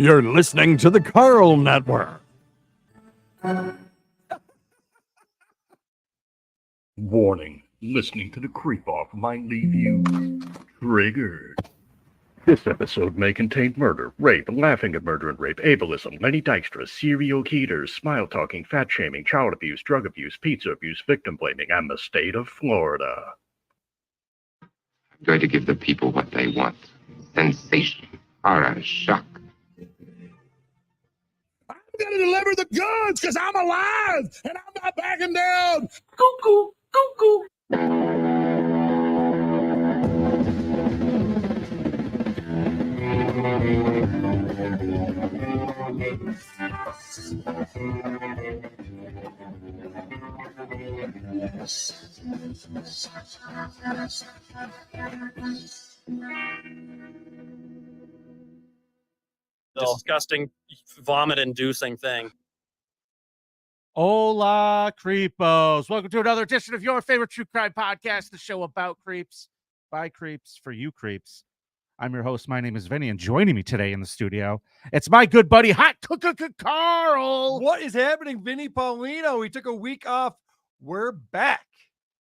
You're listening to the Karl Network. Warning, listening to the creep off might leave you triggered. This episode may contain murder, rape, laughing at murder and rape, ableism, Lenny Dykstra, serial killers, smile-talking, fat-shaming, child abuse, drug abuse, pizza abuse, victim blaming, and the state of Florida. I'm going to give the people what they want. Sensation, horror, shock. I'm going to deliver the goods because I'm alive and I'm not backing down. Cuckoo, cuckoo. Disgusting, vomit-inducing thing. Hola, creepos. Welcome to another edition of your favorite true crime podcast, the show about creeps, by creeps, for you creeps. I'm your host. My name is Vinnie, and joining me today in the studio, it's my good buddy, Hot Cooker Karl. What is happening, Vinnie Paulino? We took a week off. We're back.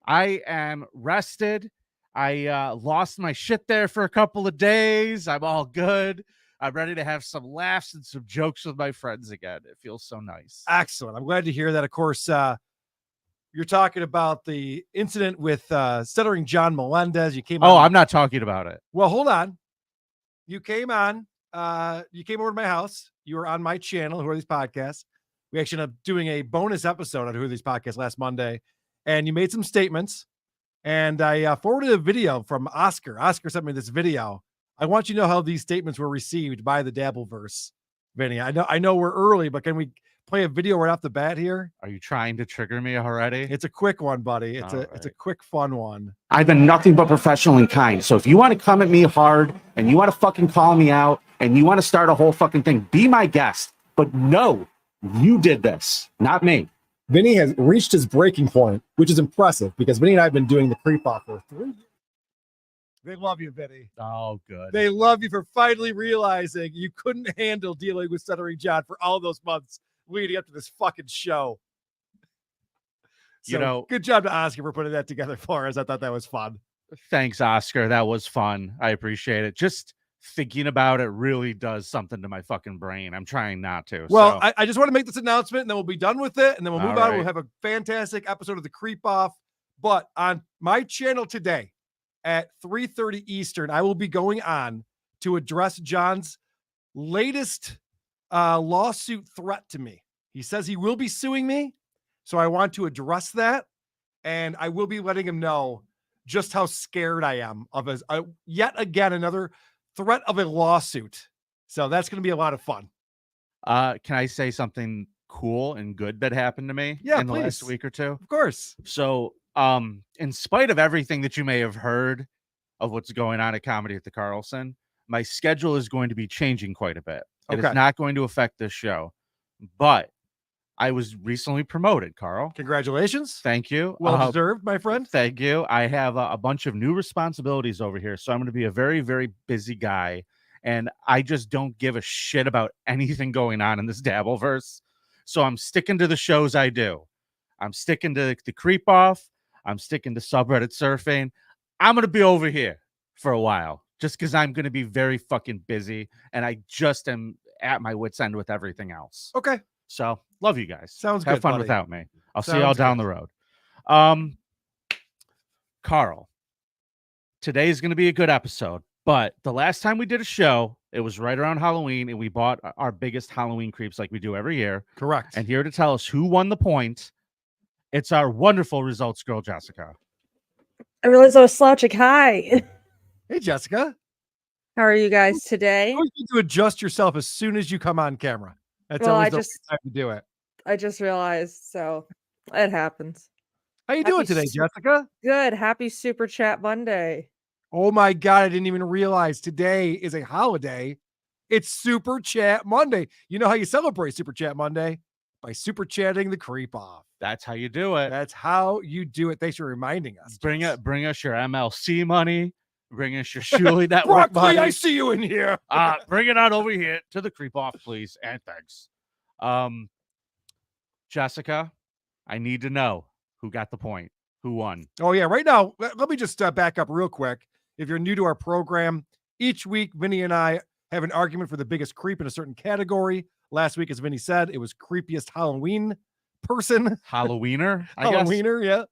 I am rested. I lost my shit there for a couple of days. I'm all good. I'm ready to have some laughs and some jokes with my friends again. It feels so nice. Excellent. I'm glad to hear that. Of course, you're talking about the incident with Stuttering John Melendez. You came. I'm not talking about it. Well, hold on. You came on. You came over to my house. You were on my channel, Who Are These Podcasts. We actually ended up doing a bonus episode on Who Are These Podcasts last Monday, and you made some statements. And I forwarded a video from Oscar. Oscar sent me this video. I want you to know how these statements were received by the Dabbleverse, Vinny. I know we're early, but can we play a video right off the bat here? Are you trying to trigger me already? It's a quick one, buddy. It's a quick, fun one. I've been nothing but professional and kind. So if you want to come at me hard and you want to fucking call me out and you want to start a whole fucking thing, be my guest. But no, you did this, not me. Vinny has reached his breaking point, which is impressive because Vinny and I have been doing the creep off for 3 years. They love you, Vinny. Oh, good. They love you for finally realizing you couldn't handle dealing with Stuttering John for all those months leading up to this fucking show. So, good job to Oscar for putting that together for us. I thought that was fun. Thanks, Oscar. That was fun. I appreciate it. Just thinking about it really does something to my fucking brain. I'm trying not to. Well, I just want to make this announcement, and then we'll be done with it, and then we'll move on. Right. We'll have a fantastic episode of The Creep Off. But on my channel today at 3:30 Eastern, I will be going on to address John's latest lawsuit threat to me. He says he will be suing me, so I want to address that, and I will be letting him know just how scared I am of his yet again another threat of a lawsuit. So that's going to be a lot of fun. can I say something cool and good that happened to me in the last week or two? Of course. So, in spite of everything that you may have heard of what's going on at Comedy at the Carlson, my schedule is going to be changing quite a bit. It is not going to affect this show, but I was recently promoted, Karl. Congratulations. Thank you. Well deserved, my friend. Thank you. I have a bunch of new responsibilities over here, so I'm going to be a very, very busy guy, and I just don't give a shit about anything going on in this Dabbleverse. So I'm sticking to the shows I do. I'm sticking to the Creep Off. I'm sticking to subreddit surfing. I'm going to be over here for a while just because I'm going to be very fucking busy, and I just am at my wit's end with everything else. Okay. So love you guys. Sounds Have good, fun buddy. without me. I'll see Sounds y'all down good. the road. Karl, today is going to be a good episode, but the last time we did a show, it was right around Halloween, and we bought our biggest Halloween creeps like we do every year. Correct. And here to tell us who won the point, it's our wonderful results girl, Jessica. I realized I was slouching. Hi. Hey, Jessica. How are you guys today? You always need to adjust yourself as soon as you come on camera. That's Well, always I the just- right time to do it. I just realized, so it happens. How you doing today, Jessica? Good. Happy Super Chat Monday. Oh my God, I didn't even realize today is a holiday. It's Super Chat Monday. You know how you celebrate Super Chat Monday? By super chatting the creep off. That's how you do it. That's how you do it. Thanks for reminding us. Bring us your MLC money. bring us your Shuli Network Broccoli, I money. see you in here. Bring it on over here to the creep off, please. And thanks. Jessica, I need to know who got the point, who won. Oh, yeah. Right now, let me just back up real quick. If you're new to our program, each week, Vinny and I have an argument for the biggest creep in a certain category. Last week, as Vinny said, it was creepiest Halloween person. Halloweener, I guess. Halloweener, yeah.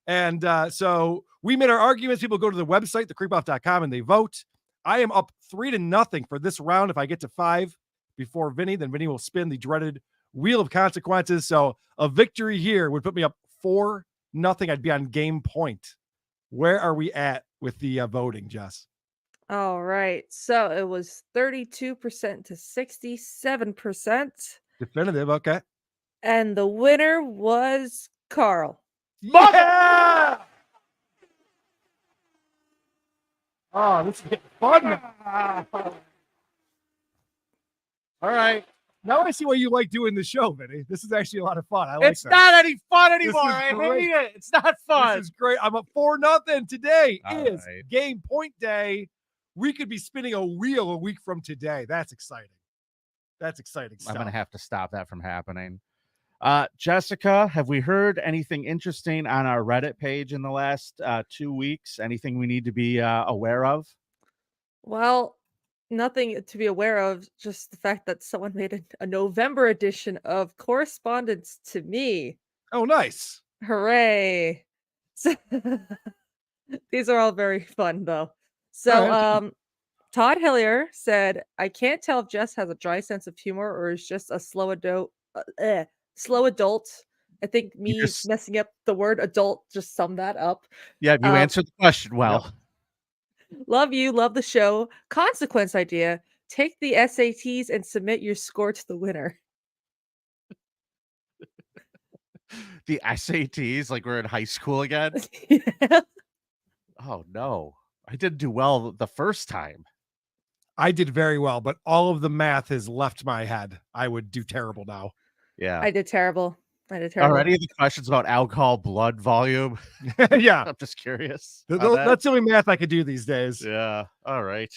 And so we made our arguments. People go to the website, thecreepoff.com, and they vote. I am up 3-0 for this round. If I get to 5 before Vinny, then Vinny will spin the dreaded wheel of consequences. So a victory here would put me up 4-0. I'd be on game point. Where are we at with the voting, Jess? All right. So it was 32% to 67%. Definitive. Okay. And the winner was Karl. Yeah! Oh, this is getting fun. All right. Now I see why you like doing the show, Vinny. This is actually a lot of fun. I like It's that. not any fun anymore. is I great. hate it. It's not fun. This is great. I'm up 4-0. Today All is right. game point day. We could be spinning a wheel a week from today. That's exciting. That's exciting stuff. I'm going to have to stop that from happening. Jessica, have we heard anything interesting on our Reddit page in the last 2 weeks? Anything we need to be aware of? Well, nothing to be aware of, just the fact that someone made a November edition of correspondence to me. Oh, nice. Hooray. So, these are all very fun, though. So, All right. Todd Hillier said, I can't tell if Jess has a dry sense of humor or is just a slow adult. I think me messing up the word adult just summed that up. Yeah, you answered the question well. Yep. Love you. Love the show. Consequence idea. Take the SATs and submit your score to the winner. The SATs, like we're in high school again? Yeah. Oh, no. I didn't do well the first time. I did very well, but all of the math has left my head. I would do terrible now. Yeah. I did terrible. Are any of the questions about alcohol blood volume? Yeah. I'm just curious. That's the only math I could do these days. Yeah. All right.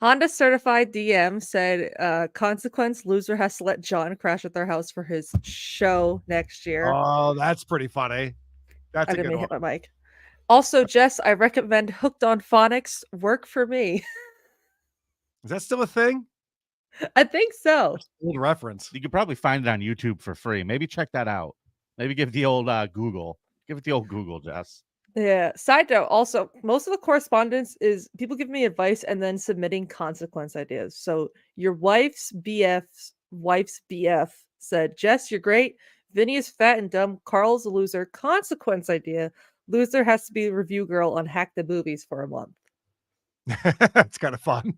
Honda certified DM said, consequence loser has to let John crash at their house for his show next year. Oh, that's pretty funny. That's I a didn't good hit one. my mic. Also, Jess, I recommend Hooked on Phonics. Work for me. Is that still a thing? I think so. Old reference. You could probably find it on YouTube for free. Maybe check that out. Maybe give the old Google. Give it the old Google, Jess. Yeah. Side note, also, most of the correspondence is people giving me advice and then submitting consequence ideas. So your wife's BF said, Jess, you're great. Vinny is fat and dumb. Carl's a loser. Consequence idea. Loser has to be a review girl on Hack the Movies for a month. That's kind of fun.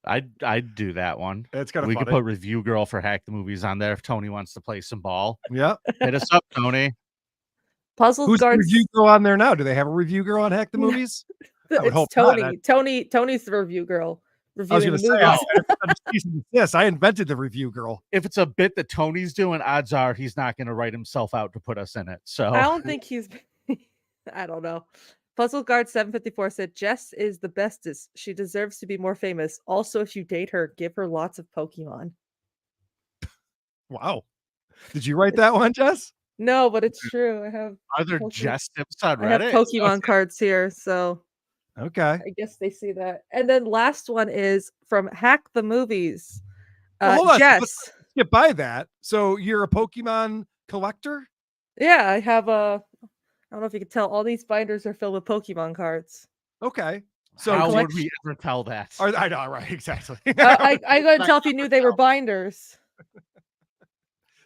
I'd do that one. It's kind of We funny. could put review girl for Hack the Movies on there if Tony wants to play some ball. Yeah. Hit us up, Tony. Puzzle Who's the Guards. review girl on there now? Do they have a review girl on Hack the Movies? I would It's hope not. Tony's the review girl. I was Reviewing going to movies. say, yes, I invented the review girl. If it's a bit that Tony's doing, odds are he's not going to write himself out to put us in it. So I don't think he's. I don't know. Puzzle Guard 754 said Jess is the bestest. She deserves to be more famous. Also, if you date her, give her lots of Pokemon. Wow. Did you write that one, Jess? No, but it's true. I have. Are there Pokemon- Jess tips on I have Reddit? Pokemon cards here, so Okay. I guess they see that. And then last one is from Hack the Movies. Well, hold on. Jess. Let's get by that. So you're a Pokemon collector? Yeah, I have a. I don't know if you can tell. All these binders are filled with Pokemon cards. Okay. So How would collection- we ever tell that? I know, right? Exactly. I couldn't tell if you knew they were binders. I have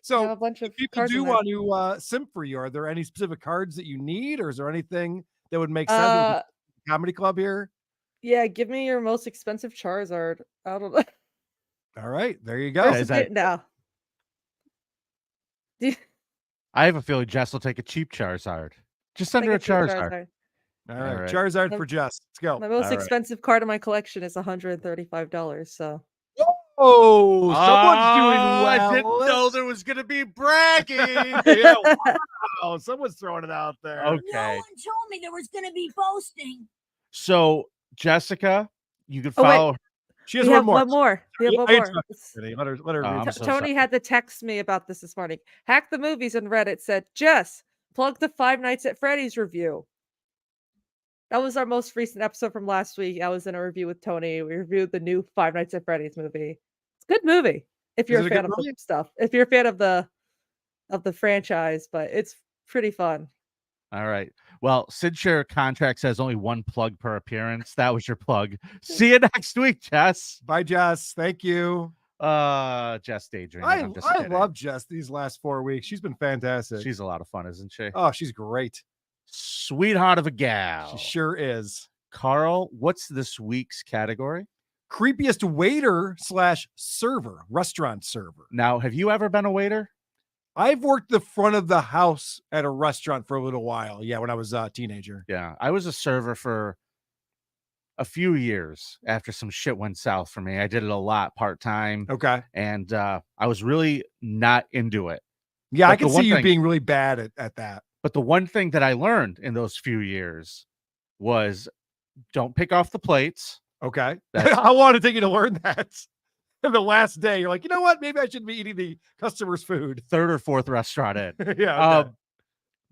So a bunch of people cards do in there. want to simp for you. Are there any specific cards that you need, or is there anything that would make sense? with the comedy club here. Yeah, give me your most expensive Charizard. I don't know. All right, there you go. Where's is the that- bit now? I have a feeling Jess will take a cheap Charizard. Just under a Like cheap Charizard. All right, All right. Charizard The- for Jess. Let's go. My most All right. expensive card in my collection is $135. So Oh, someone's doing Oh, well. I didn't know there was going to be bragging. Yeah, wow, someone's throwing it out there. Okay. No one told me there was going to be boasting. So Jessica, you can Oh, wait. follow. She has We one have more. one more. We have one I more. interrupted Vinny. Let her Oh, read I'm that. so Tony sorry. had to text me about this morning. Hack the Movies on Reddit said, Jess, plug the Five Nights at Freddy's review. That was our most recent episode from last week. I was in a review with Tony. We reviewed the new Five Nights at Freddy's movie. It's a good movie if you're Is a it a fan good of the movie? stuff. If you're a fan of the franchise, but it's pretty fun. All right. Well, Sid Share Contract says only one plug per appearance. That was your plug. See you next week, Jess. Bye, Jess. Thank you. Jess daydreaming. I'm just I kidding. love Jess these last 4 weeks. She's been fantastic. She's a lot of fun, isn't she? Oh, she's great. Sweetheart of a gal. She sure is. Carl, what's this week's category? Creepiest waiter / server, restaurant server. Now, have you ever been a waiter? I've worked the front of the house at a restaurant for a little while. Yeah, when I was a teenager. Yeah, I was a server for a few years after some shit went south for me. I did it a lot part-time. Okay. And I was really not into it. Yeah, But I can the one see you thing- being really bad at that. But the one thing that I learned in those few years was don't pick off the plates. Okay. That's- How long did it take you to learn that? And the last day, you're like, you know what? Maybe I shouldn't be eating the customer's food. Third or fourth restaurant in. Yeah. Okay.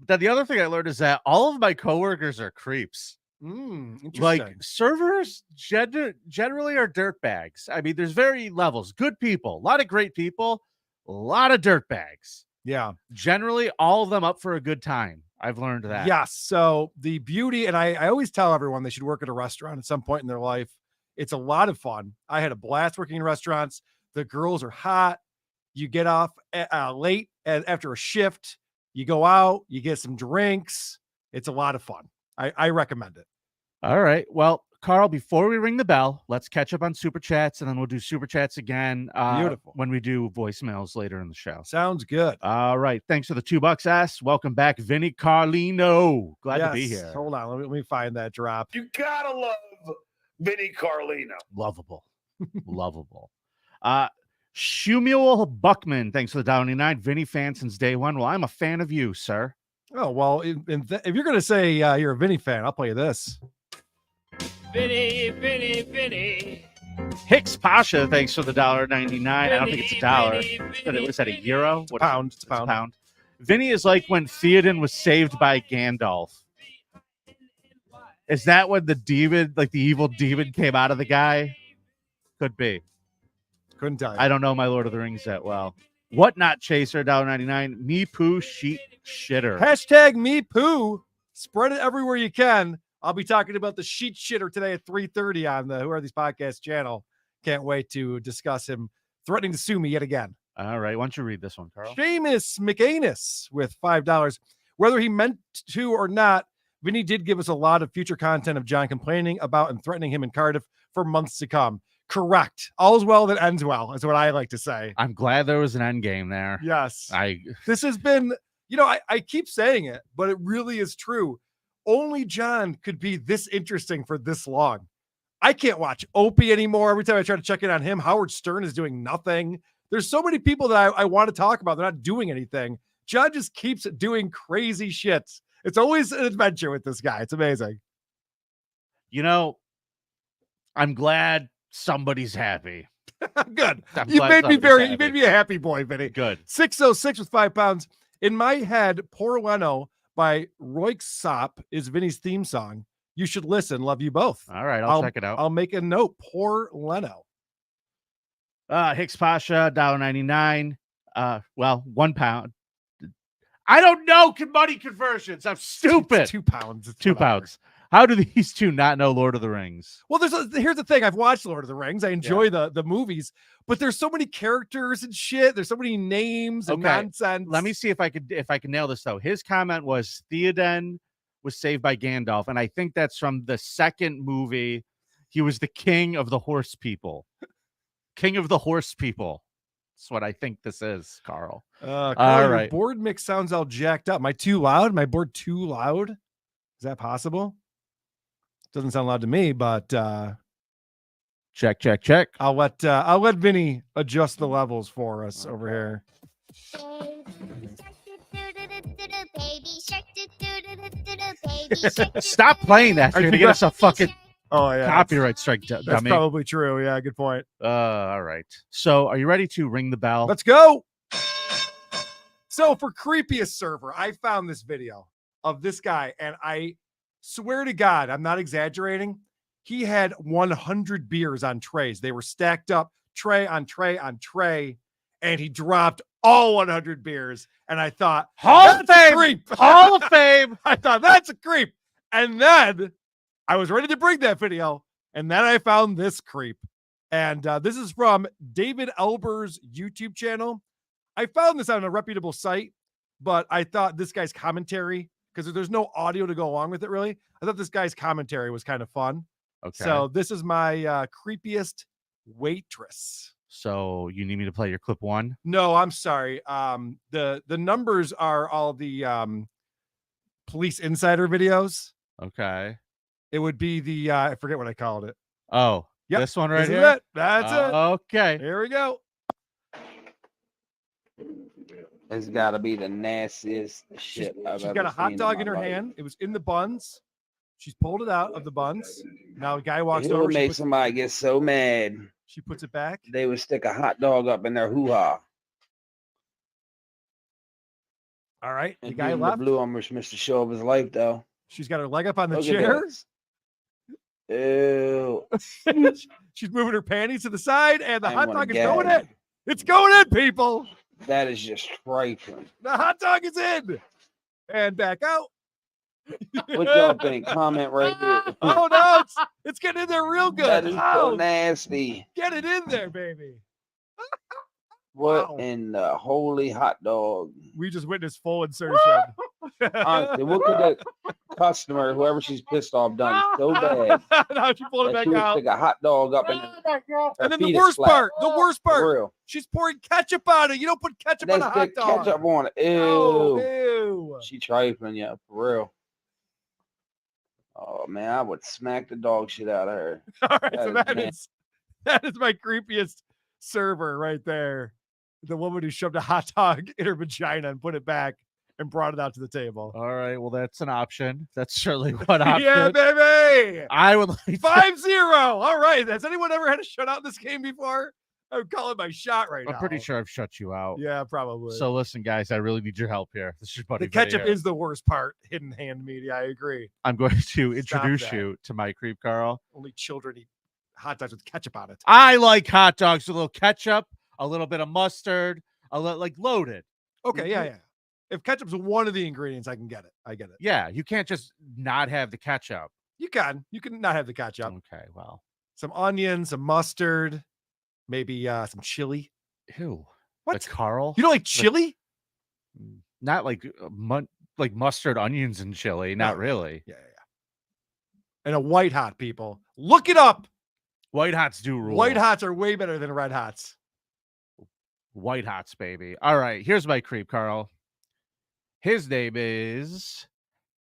Then the other thing I learned is that all of my coworkers are creeps. Interesting. Like servers generally are dirtbags. I mean, there's very levels. Good people, a lot of great people, a lot of dirtbags. Yeah. Generally, all of them up for a good time. I've learned that. Yes. So the beauty, and I always tell everyone they should work at a restaurant at some point in their life. It's a lot of fun. I had a blast working in restaurants. The girls are hot. You get off late after a shift. You go out, you get some drinks. It's a lot of fun. I recommend it. All right. Well, Carl, before we ring the bell, let's catch up on super chats, and then we'll do super chats again. Beautiful. When we do voicemails later in the show. Sounds good. All right. Thanks for the $2, S. Welcome back, Vinnie Carlino. Glad to be Yes. here. Hold on. Let me find that drop. You gotta love Vinnie Carlino. Lovable. Lovable. Shumuel Buckman, thanks for the $1.99. Vinny fan since day one. Well, I'm a fan of you, sir. Oh, well, if you're going to say you're a Vinny fan, I'll play you this. Vinny. Hicks Pasha, thanks for the $1.99. I don't think it's a dollar. But it was at a euro. What is it? Pound. It's a pound. Vinny is like when Theoden was saved by Gandalf. Is that when the demon, like the evil demon, came out of the guy? Could be. Couldn't tell you. I don't know my Lord of the Rings that well. What not chaser, $1.99. Me poo sheet shitter. Hashtag me poo. Spread it everywhere you can. I'll be talking about the sheet shitter today at 3:30 on the Who Are These Podcasts channel. Can't wait to discuss him threatening to sue me yet again. All right. Why don't you read this one, Carl? Seamus McAnus with $5. Whether he meant to or not, Vinny did give us a lot of future content of John complaining about and threatening him in Cardiff for months to come. Correct. All's well that ends well, is what I like to say. I'm glad there was an end game there. Yes. I This has been, I keep saying it, but it really is true. Only John could be this interesting for this long. I can't watch Opie anymore. Every time I try to check in on him, Howard Stern is doing nothing. There's so many people that I want to talk about. They're not doing anything. John just keeps doing crazy shit. It's always an adventure with this guy. It's amazing. I'm glad somebody's happy. Good. I'm You glad made me somebody's you made me a happy boy, Vinny. Good. 606 with £5. In my head, Poor Leno by Roy Sop is Vinny's theme song. You should listen. Love you both. All right. I'll check it out. I'll make a note. Poor Leno. Hicks Pasha, $1.99. Well, £1. I don't know money conversions. I'm stupid. It's 2 pounds. It's £2. whatever. How do these two not know Lord of the Rings? Well, here's the thing. I've watched Lord of the Rings. I enjoy the movies, but there's so many characters and shit. There's so many names and nonsense. Let me see if I can nail this though. His comment was Theoden was saved by Gandalf, and I think that's from the second movie. He was the king of the horse people. King of the horse people. That's what I think this is, Carl. Carl, all your right. board mix sounds all jacked up. Am I too loud? My board too loud? Is that possible? Doesn't sound loud to me, but Check. I'll let Vinny adjust the levels for us over here. Stop playing that. You're gonna get us a fucking Oh yeah, Copyright strike, That's dummy. probably true. Yeah, good point. All right. So, are you ready to ring the bell? Let's go. So for Creepiest server, I found this video of this guy, and I swear to God, I'm not exaggerating. He had 100 beers on trays. They were stacked up, tray on tray on tray, and he dropped all 100 beers. And I thought, Hall of that's a Fame! creep. Hall of Fame! I thought that's a creep. And then I was ready to bring that video, and then I found this creep. And this is from David Elber's YouTube channel. I found this on a reputable site, but I thought this guy's commentary, because there's no audio to go along with it really, I thought this guy's commentary was kind of fun. Okay. So this is my creepiest waitress. So you need me to play your clip 1? No, I'm sorry. The numbers are all the police insider videos. Okay. It would be the I forget what I called it. Oh, Yep. this one right Isn't here? it? That's it. Okay. Here we go. It's got to be the nastiest shit I've She's ever got a hot seen dog my in her life. hand. It was in the buns. She's pulled it out of the buns. Now a guy walks It over. would make somebody get so mad. She puts it back. They would stick a hot dog up in their hoo-ha. All right. The And guy give him left. the blue almost missed the show of his life, though. She's got her leg up on the Look at chair. this. Ew. She's moving her panties to the side, and the I hot wanna dog is going gag. in. It's going in, people. That is just trifling. The hot dog is in. And back out. What y'all think? Comment right here. Oh no, it's getting in there real good. That is so Oh, nasty. get it in there, baby. What Wow. in the holy hot dog? We just witnessed full insertion. Honestly, what could the customer, whoever she's pissed off, done so bad Now she pulled it that back she would out. stick a hot dog up in And then the worst part, For real. she's pouring ketchup on it. You don't put ketchup They on a hot stick dog. ketchup on it. Ew. Oh, ew. She trifling, yeah, for real. Oh man, I would smack the dog shit out of her. All right, so That is that is my creepiest server right there. The woman who shoved a hot dog in her vagina and put it back and brought it out to the table. All right. Well, that's an option. That's certainly one option. Yeah, baby. I would like to- 5-0. All right. Has anyone ever had a shutout in this game before? I'm calling my shot right now. I'm pretty sure I've shut you out. Yeah, probably. So listen, guys, I really need your help here. This is your buddy. the ketchup Vinny here. is the worst part. Hidden hand media. I agree. I'm going to introduce that. you to my creep, Carl. Only children eat hot dogs with ketchup on it. I like hot dogs with a little ketchup, a little bit of mustard, a little like loaded. Okay, yeah. If ketchup's one of the ingredients, I can get it. I get it. Yeah, you can't just not have the ketchup. You can. You can not have the ketchup. Okay, well, Some onion, some mustard, maybe some chili. ew. What? The Carl? You don't like chili? Not like like mustard, onions, and chili. Not No. really. Yeah. And a white hot, people. Look it up. White hots do rule. White hots are way better than red hots. White hots, baby. All right, here's my creep, Carl. His name is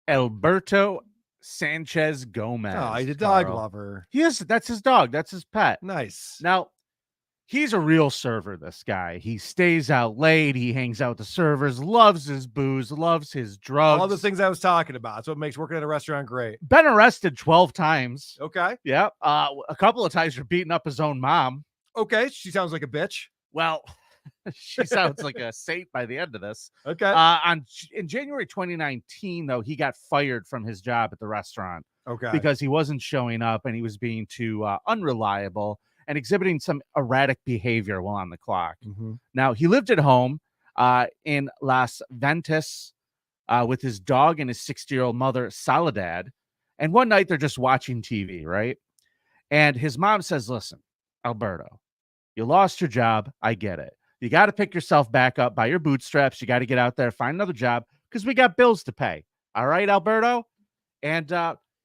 Alberto Sanchez Gomez. Oh, he's a dog Carl. lover. He is. That's his dog. That's his pet. Nice. Now, he's a real server, this guy. He stays out late. He hangs out with the servers, loves his booze, loves his drugs. All the things I was talking about. That's what makes working at a restaurant great. Been arrested 12 times. Okay. Yeah. A couple of times for beating up his own mom. Okay. She sounds like a bitch. Well, she sounds like a saint by the end of this. Okay. In January 2019, though, he got fired from his job at the restaurant Okay. because he wasn't showing up and he was being too unreliable and exhibiting some erratic behavior while on the clock. Mhm. Now, he lived at home in Las Ventas with his dog and his 60-year-old mother, Soledad. And one night they're just watching TV, right? And his mom says, listen, Alberto, you lost your job. I get it. You got to pick yourself back up by your bootstraps. You got to get out there, find another job because we got bills to pay. All right, Alberto? And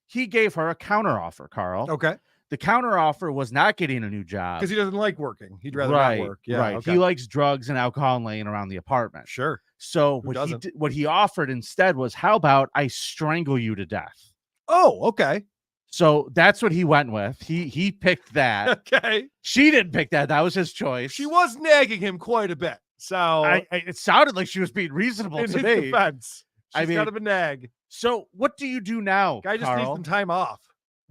he gave her a counteroffer, Carl. Okay. The counteroffer was not getting a new job. Because he doesn't like working. He'd rather Right, not work. Yeah. right. Okay. He likes drugs and alcohol laying around the apartment. Sure. So Who doesn't? what he offered instead was, how about I strangle you to death? Oh, okay. So that's what he went with. He picked that. Okay. She didn't pick that. That was his choice. She was nagging him quite a bit. So it sounded like she was being reasonable in to his me. defense, she's I mean, kind of a nag. So what do you do now, Guy just needs Carl? some time off.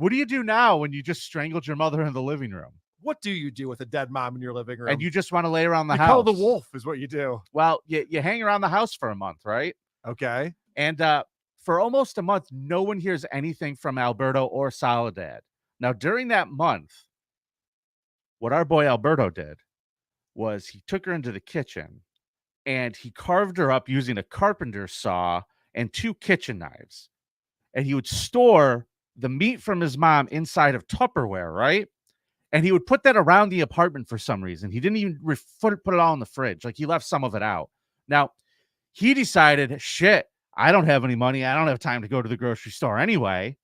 What do you do now when you just strangled your mother in the living room? What do you do with a dead mom in your living room? And you just want to lay around the you house? call the wolf is what you do. Well, you hang around the house for a month, right? Okay. And for almost a month, no one hears anything from Alberto or Soledad. Now, during that month, what our boy Alberto did was he took her into the kitchen and he carved her up using a carpenter's saw and 2 kitchen knives. And he would store the meat from his mom inside of Tupperware, right? And he would put that around the apartment for some reason. He didn't even put it all in the fridge. Like, he left some of it out. Now, he decided, shit, I don't have any money. I don't have time to go to the grocery store anyway.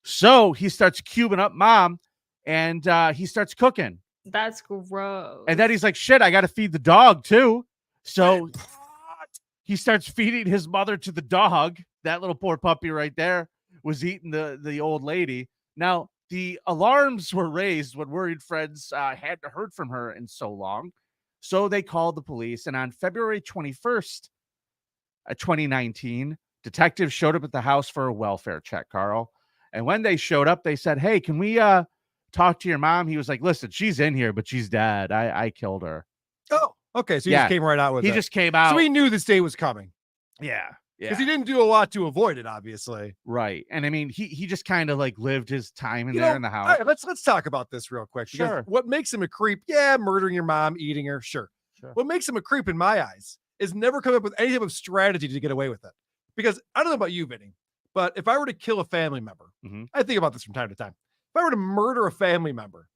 So he starts cubing up mom and he starts cooking. That's gross. And then he's like, shit, I got to feed the dog too. So he starts feeding his mother to the dog. That little poor puppy right there was eating the old lady. Now, the alarms were raised when worried friends hadn't heard from her in so long. So they called the police. And on February 21st, 2019, detectives showed up at the house for a welfare check, Carl. And when they showed up, they said, hey, can we talk to your mom? He was like, listen, she's in here, but she's dead. I killed her. Oh, okay. So he just came right out with it. He just came out. So he knew this day was coming. Yeah. Because he didn't do a lot to avoid it, obviously. Right. And I mean, he just kind of like lived his time in there in the house. All right, let's talk about this real quick. Sure. What makes him a creep? Yeah, murdering your mom, eating her. Sure. What makes him a creep in my eyes is never come up with any type of strategy to get away with it. Because I don't know about you, Vinny, but if I were to kill a family member, I think about this from time to time. If I were to murder a family member,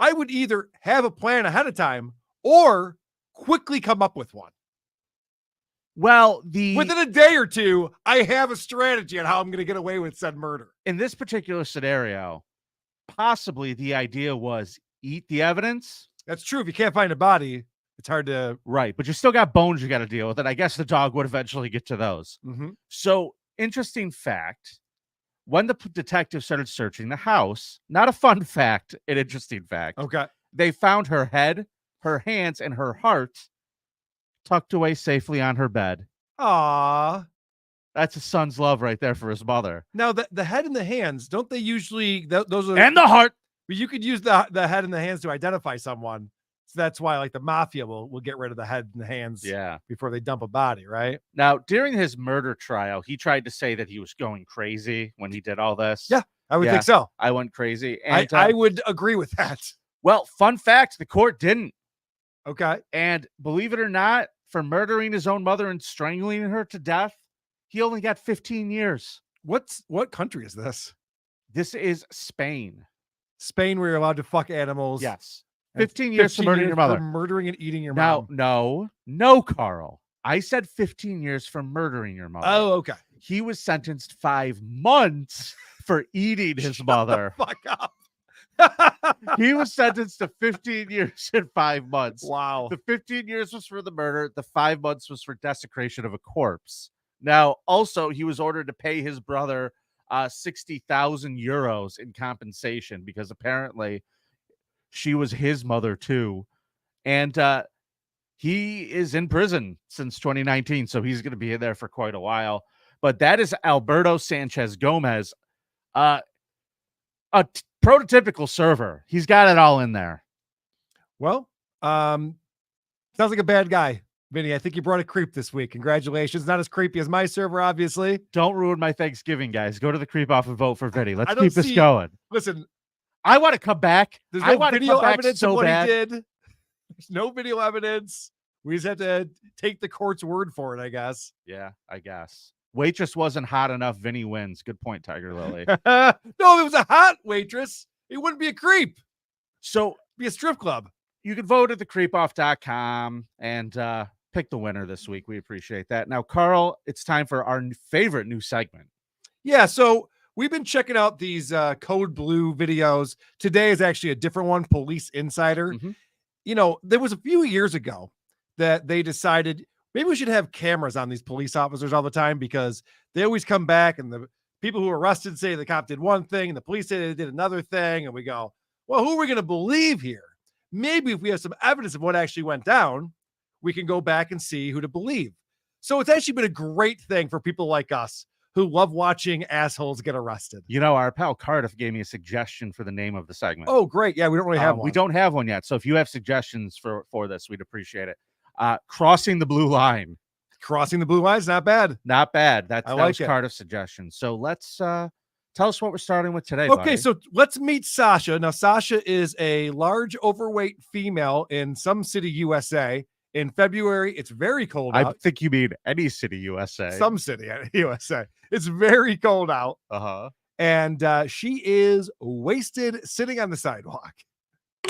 I would either have a plan ahead of time or quickly come up with one. Well, within a day or two, I have a strategy on how I'm going to get away with said murder. In this particular scenario, possibly the idea was eat the evidence. That's true. If you can't find a body, it's hard to... Right, but you still got bones you got to deal with. And I guess the dog would eventually get to those. So, interesting fact, when the detectives started searching the house, not a fun fact, an interesting fact. Okay. They found her head, her hands, and her heart tucked away safely on her bed. Aww. That's a son's love right there for his mother. Now, the head and the hands, don't they usually... those are and the heart. But you could use the head and the hands to identify someone. So that's why, like, the mafia will get rid of the head and the hands before they dump a body, right? Now, during his murder trial, he tried to say that he was going crazy when he did all this. Yeah, I would think so. I went crazy. And I would agree with that. Well, fun fact, the court didn't. Okay. And believe it or not, for murdering his own mother and strangling her to death, he only got 15 years. What country is this? This is Spain. Spain, where you're allowed to fuck animals. Yes. 15 years for murdering your mother. For murdering and eating your mom. No, Carl. I said 15 years for murdering your mother. Oh, okay. He was sentenced 5 months for eating his mother. Fuck up. He was sentenced to 15 years and 5 months. Wow. The 15 years was for the murder. The 5 months was for desecration of a corpse. Now, also, he was ordered to pay his brother 60,000 euros in compensation because apparently she was his mother too. And he is in prison since 2019, so he's going to be in there for quite a while. But that is Alberto Sanchez Gomez, a prototypical server. He's got it all in there. Well, sounds like a bad guy. Vinny, I think you brought a creep this week. Congratulations. Not as creepy as my server, obviously. Don't ruin my Thanksgiving, guys. Go to the Creep Off and vote for Vinny. Let's keep this going. Listen, I want to come back. There's I no want to video come back evidence so of what bad. he did. There's no video evidence. We just have to take the court's word for it, I guess. Yeah, I guess. Waitress wasn't hot enough. Vinny wins. Good point, Tiger Lily. No, if it was a hot waitress, it wouldn't be a creep. So it'd be a strip club. You can vote at thecreepoff.com and pick the winner this week. We appreciate that. Now, Carl, it's time for our favorite new segment. Yeah, so we've been checking out these Code Blue videos. Today is actually a different one, Police Insider. You know, there was a few years ago that they decided maybe we should have cameras on these police officers all the time because they always come back and the people who are arrested say the cop did one thing and the police say they did another thing. And we go, well, who are we going to believe here? Maybe if we have some evidence of what actually went down, we can go back and see who to believe. So it's actually been a great thing for people like us who love watching assholes get arrested. You know, our pal Cardiff gave me a suggestion for the name of the segment. Oh, great. Yeah, we don't really have one. We don't have one yet. So if you have suggestions for this, we'd appreciate it. Crossing the blue line. Crossing the blue line is not bad. Not bad. That like was Cardiff's suggestion. So let's tell us what we're starting with today. Okay, buddy. so let's meet Sasha. Now, Sasha is a large, overweight female in some city, USA. In February, it's very cold out. I think you mean any city, USA. Some city, USA. It's very cold out. Uh-huh. And she is wasted sitting on the sidewalk.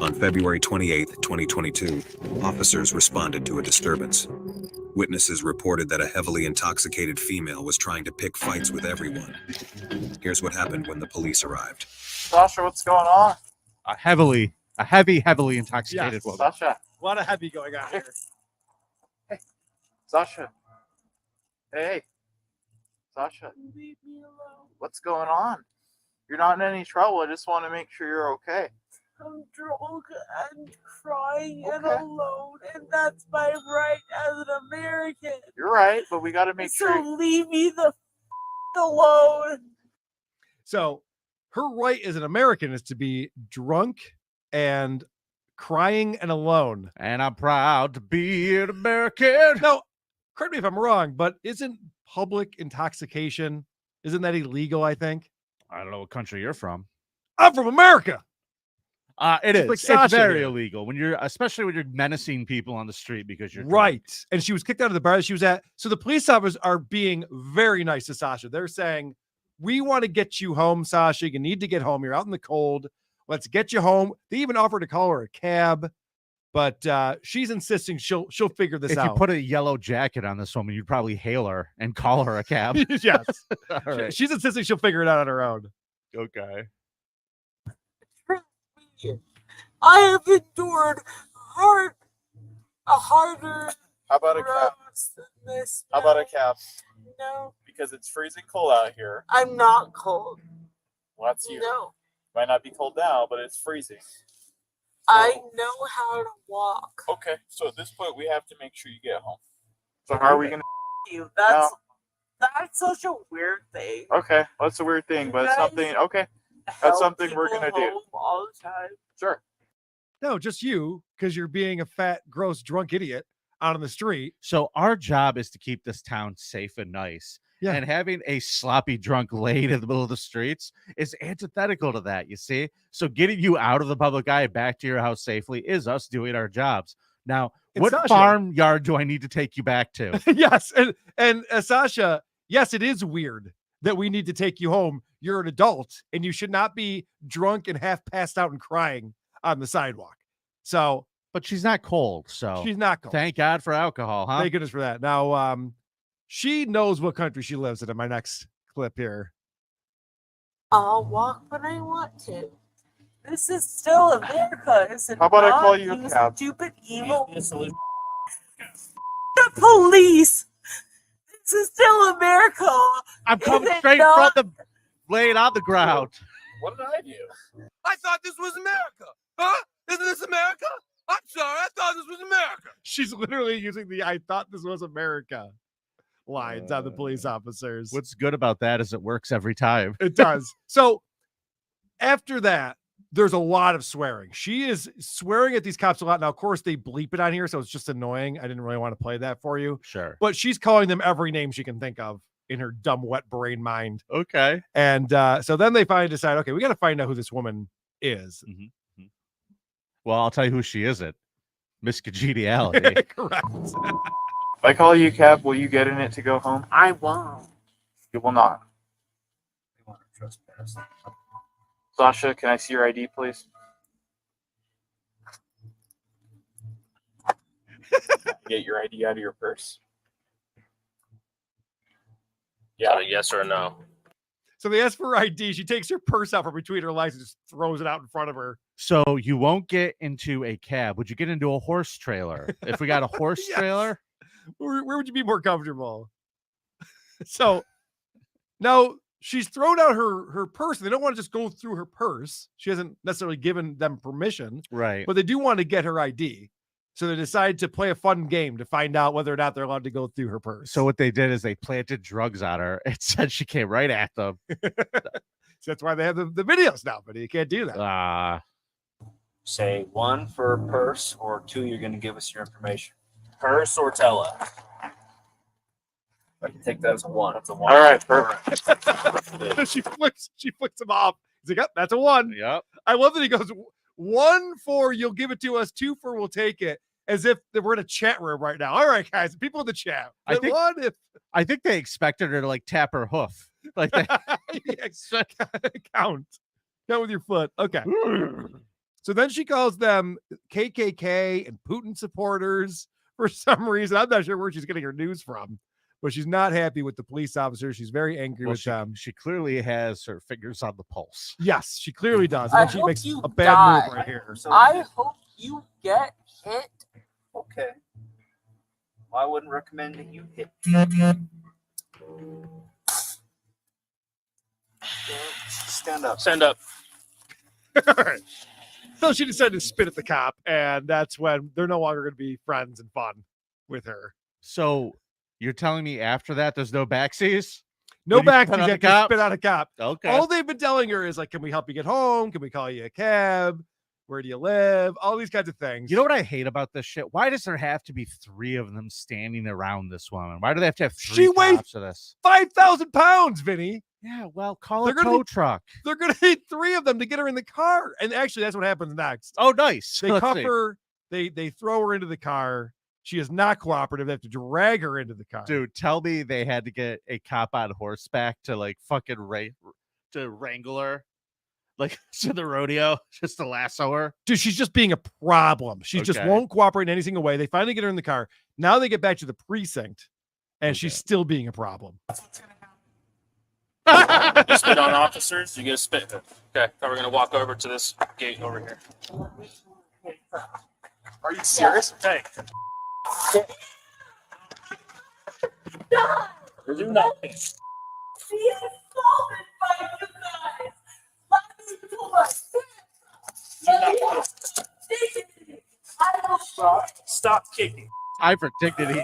On February 28th, 2022, officers responded to a disturbance. Witnesses reported that a heavily intoxicated female was trying to pick fights with everyone. Here's what happened when the police arrived. Sasha, what's going on? A heavily intoxicated woman. Sasha. A lot of heavy going on here. Hey, Sasha. Hey, Sasha. Leave me alone. What's going on? You're not in any trouble. I just want to make sure you're okay. I'm drunk and crying and Okay. alone, and that's my right as an American. You're right, but we got to make So sure. leave me the alone. So her right as an American is to be drunk and crying and alone. And I'm proud to be an American. Now, correct me if I'm wrong, but isn't public intoxication, isn't that illegal, I think? I don't know what country you're from. I'm from America. It is. Like It's Sasha very here. illegal especially when you're menacing people on the street because you're drunk. Right. And she was kicked out of the bar that she was at. So the police officers are being very nice to Sasha. They're saying, we want to get you home, Sasha. You need to get home. You're out in the cold. Let's get you home. They even offered to call her a cab, but she's insisting she'll figure this If out. you put a yellow jacket on this woman, you'd probably hail her and call her a cab. Yes. All right. She's insisting she'll figure it out on her own. Okay. I have endured a harder How about a cab? roads than this. How about a cab? No, Because it's freezing cold out here. I'm not cold. Well, that's you. No, Might not be cold now, but it's freezing. I know how to walk. Okay, so at this point, we have to make sure you get home. So how are we gonna? You. That's such a weird thing. Okay, well, that's a weird thing, but it's guys something. Okay, Help something we're people gonna do. home all the time. Sure. No, just you, because you're being a fat, gross, drunk idiot out on the street. So our job is to keep this town safe and nice. Yeah. And having a sloppy drunk laid in the middle of the streets is antithetical to that, you see? So getting you out of the public eye back to your house safely is us doing our jobs. Now, And what Sasha- farmyard do I need to take you back to? Yes. And Sasha, yes, it is weird that we need to take you home. You're an adult and you should not be drunk and half passed out and crying on the sidewalk. So, But she's not cold, so she's not cold. thank God for alcohol, huh? Thank goodness for that. Now, she knows what country she lives in my next clip here. I'll walk when I want to. This is still America, isn't it? How about I not? call you a You cab? stupid, evil. The police. This is still America. I'm coming Is it straight not? from the laid on the ground. What did I do? I thought this was America. Huh? Isn't this America? I'm sorry. I thought this was America. She's literally using the "I thought this was America" lines on the police officers. What's good about that is it works every time. It does. So after that, there's a lot of swearing. She is swearing at these cops a lot. Now, of course, they bleep it on here, so it's just annoying. I didn't really want to play that for you. Sure. But she's calling them every name she can think of in her dumb, wet brain mind. Okay. And so then they finally decide, okay, we got to find out who this woman is. Well, I'll tell you who she isn't. Miss Congeniality. Correct. If I call you a cab, will you get in it to go home? I won't. You will not. Sasha, can I see your ID, please? Get your ID out of your purse. Yeah, yes or no. So they ask for her ID. She takes her purse out from between her legs and just throws it out in front of her. So you won't get into a cab. Would you get into a horse trailer? If we got a horse Yes. trailer? Where would you be more comfortable? So now she's thrown out her purse. They don't want to just go through her purse. She hasn't necessarily given them permission, Right. but they do want to get her ID. So they decided to play a fun game to find out whether or not they're allowed to go through her purse. So what they did is they planted drugs on her. It said she came right at them. So that's why they have the videos now, but you can't do that. Say 1 for purse, or 2, you're going to give us your information. Purse or Tella? I can take that as a 1. That's a 1. All right, perfect. she flips them off. He's like, yep, that's a 1. Yep. I love that he goes 1 for you'll give it to us, 2 for we'll take it, as if we're in a chat room right now. All right, guys, people in the chat. I think they expected her to like tap her hoof, like that. Count with your foot. Okay. So then she calls them KKK and Putin supporters for some reason. I'm not sure where she's getting her news from, but she's not happy with the police officers. She's very angry with them. She clearly has her fingers on the pulse. Yes, she clearly does. I And she hope makes you a bad die. move right here. I hope you get hit. Okay. Well, I wouldn't recommend that you hit. Stand up. Stand up. All right. So she decided to spit at the cop, and that's when they're no longer going to be friends and fun with her. So you're telling me after that there's no backsies? No When you back spit on to the cops? spit on a cop. Okay. All they've been telling her is like, can we help you get home? Can we call you a cab? Where do you live? All these kinds of things. You know what I hate about this shit? Why does there have to be 3 of them standing around this woman? Why do they have to have 3 She weighs cops for this? 5,000 pounds, Vinny. Yeah, well, call a tow truck. They're going to need 3 of them to get her in the car. And actually, that's what happens next. Oh, nice. They Let's cuff see. her. They throw her into the car. She is not cooperative. They have to drag her into the car. Dude, tell me they had to get a cop on horseback to like fucking to wrangle her, like to the rodeo, just to lasso her. Dude, she's just being a problem. She just Okay. won't cooperate in any single way. They finally get her in the car. Now they get back to the precinct, and she's still being a problem. You spit on officers, you get a spit. Okay, now we're going to walk over to this gate over here. Are you serious? Hey. Do not. Stop kicking. I for dignity.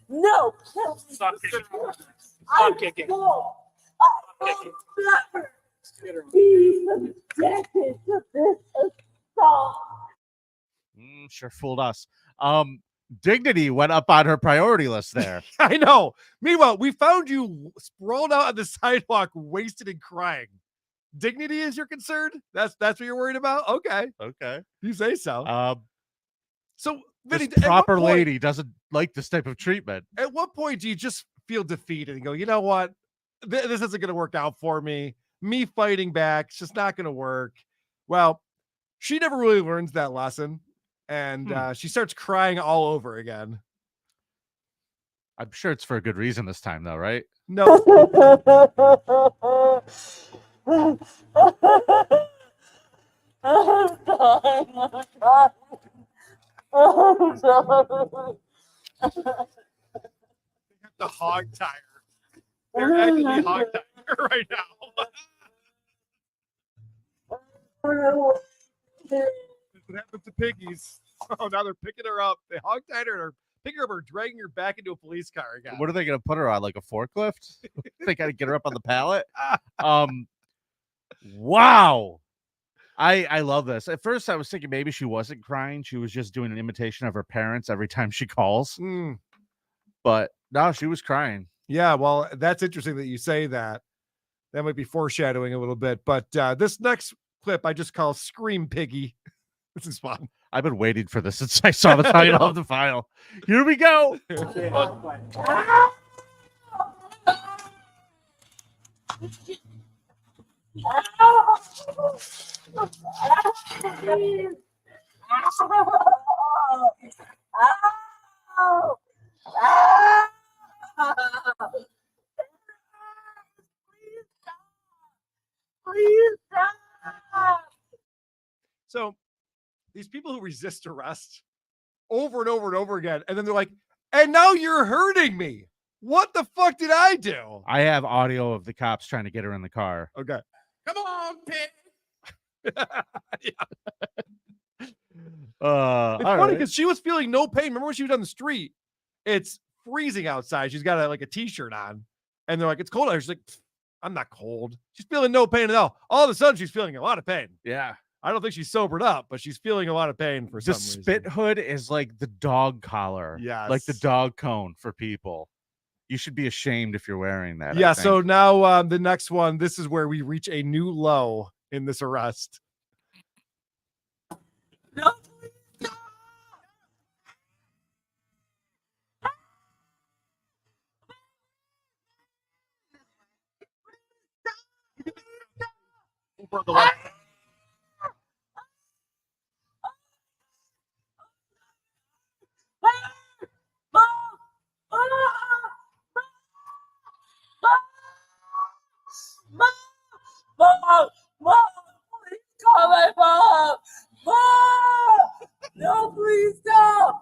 No, kill me. Stop kicking. I'm Stop kicking. full. I will never be subjected to this assault. Sure fooled us. Dignity went up on her priority list there. I know. Meanwhile, we found you sprawled out on the sidewalk, wasted and crying. Dignity is your concern? That's what you're worried about? Okay. Okay. You say so. So, Vinny, This proper lady doesn't like this type of treatment. At what point do you just feel defeated and go, you know what? This isn't going to work out for me. Me fighting back, it's just not going to work. Well, she never really learns that lesson. And she starts crying all over again. I'm sure it's for a good reason this time, though, right? No. I'm dying. I'm dying. I'm dying. The hog tire. They're actually hog tire right now. What happened to piggies? Oh, now they're picking her up. They hog tied her and are picking her up or dragging her back into a police car again. What are they going to put her on? Like a forklift? They got to get her up on the pallet. Wow. I love this. At first, I was thinking maybe she wasn't crying. She was just doing an imitation of her parents every time she calls. But no, she was crying. Yeah, well, that's interesting that you say that. That might be foreshadowing a little bit. But this next clip I just call Scream Piggy. This is fun. I've been waiting for this since I saw the title of the file. Here we go. Please stop. So these people who resist arrest over and over and over again, and then they're like, and now you're hurting me. What the fuck did I do? I have audio of the cops trying to get her in the car. Okay. Come on, pig. It's all funny right. because she was feeling no pain. Remember when she was on the street? It's freezing outside. She's got like a t-shirt on, and they're like, "It's cold out here." She's like, "I'm not cold." She's feeling no pain at all. All of a sudden, she's feeling a lot of pain. Yeah. I don't think she's sobered up, but she's feeling a lot of pain for The some reason. spit hood is like the dog collar. Yes. Like the dog cone for people. You should be ashamed if you're wearing that. Yeah. I think. So now the next one, this is where we reach a new low in this arrest. No, Mom! Mom! Please call my mom! Mom! No, please stop!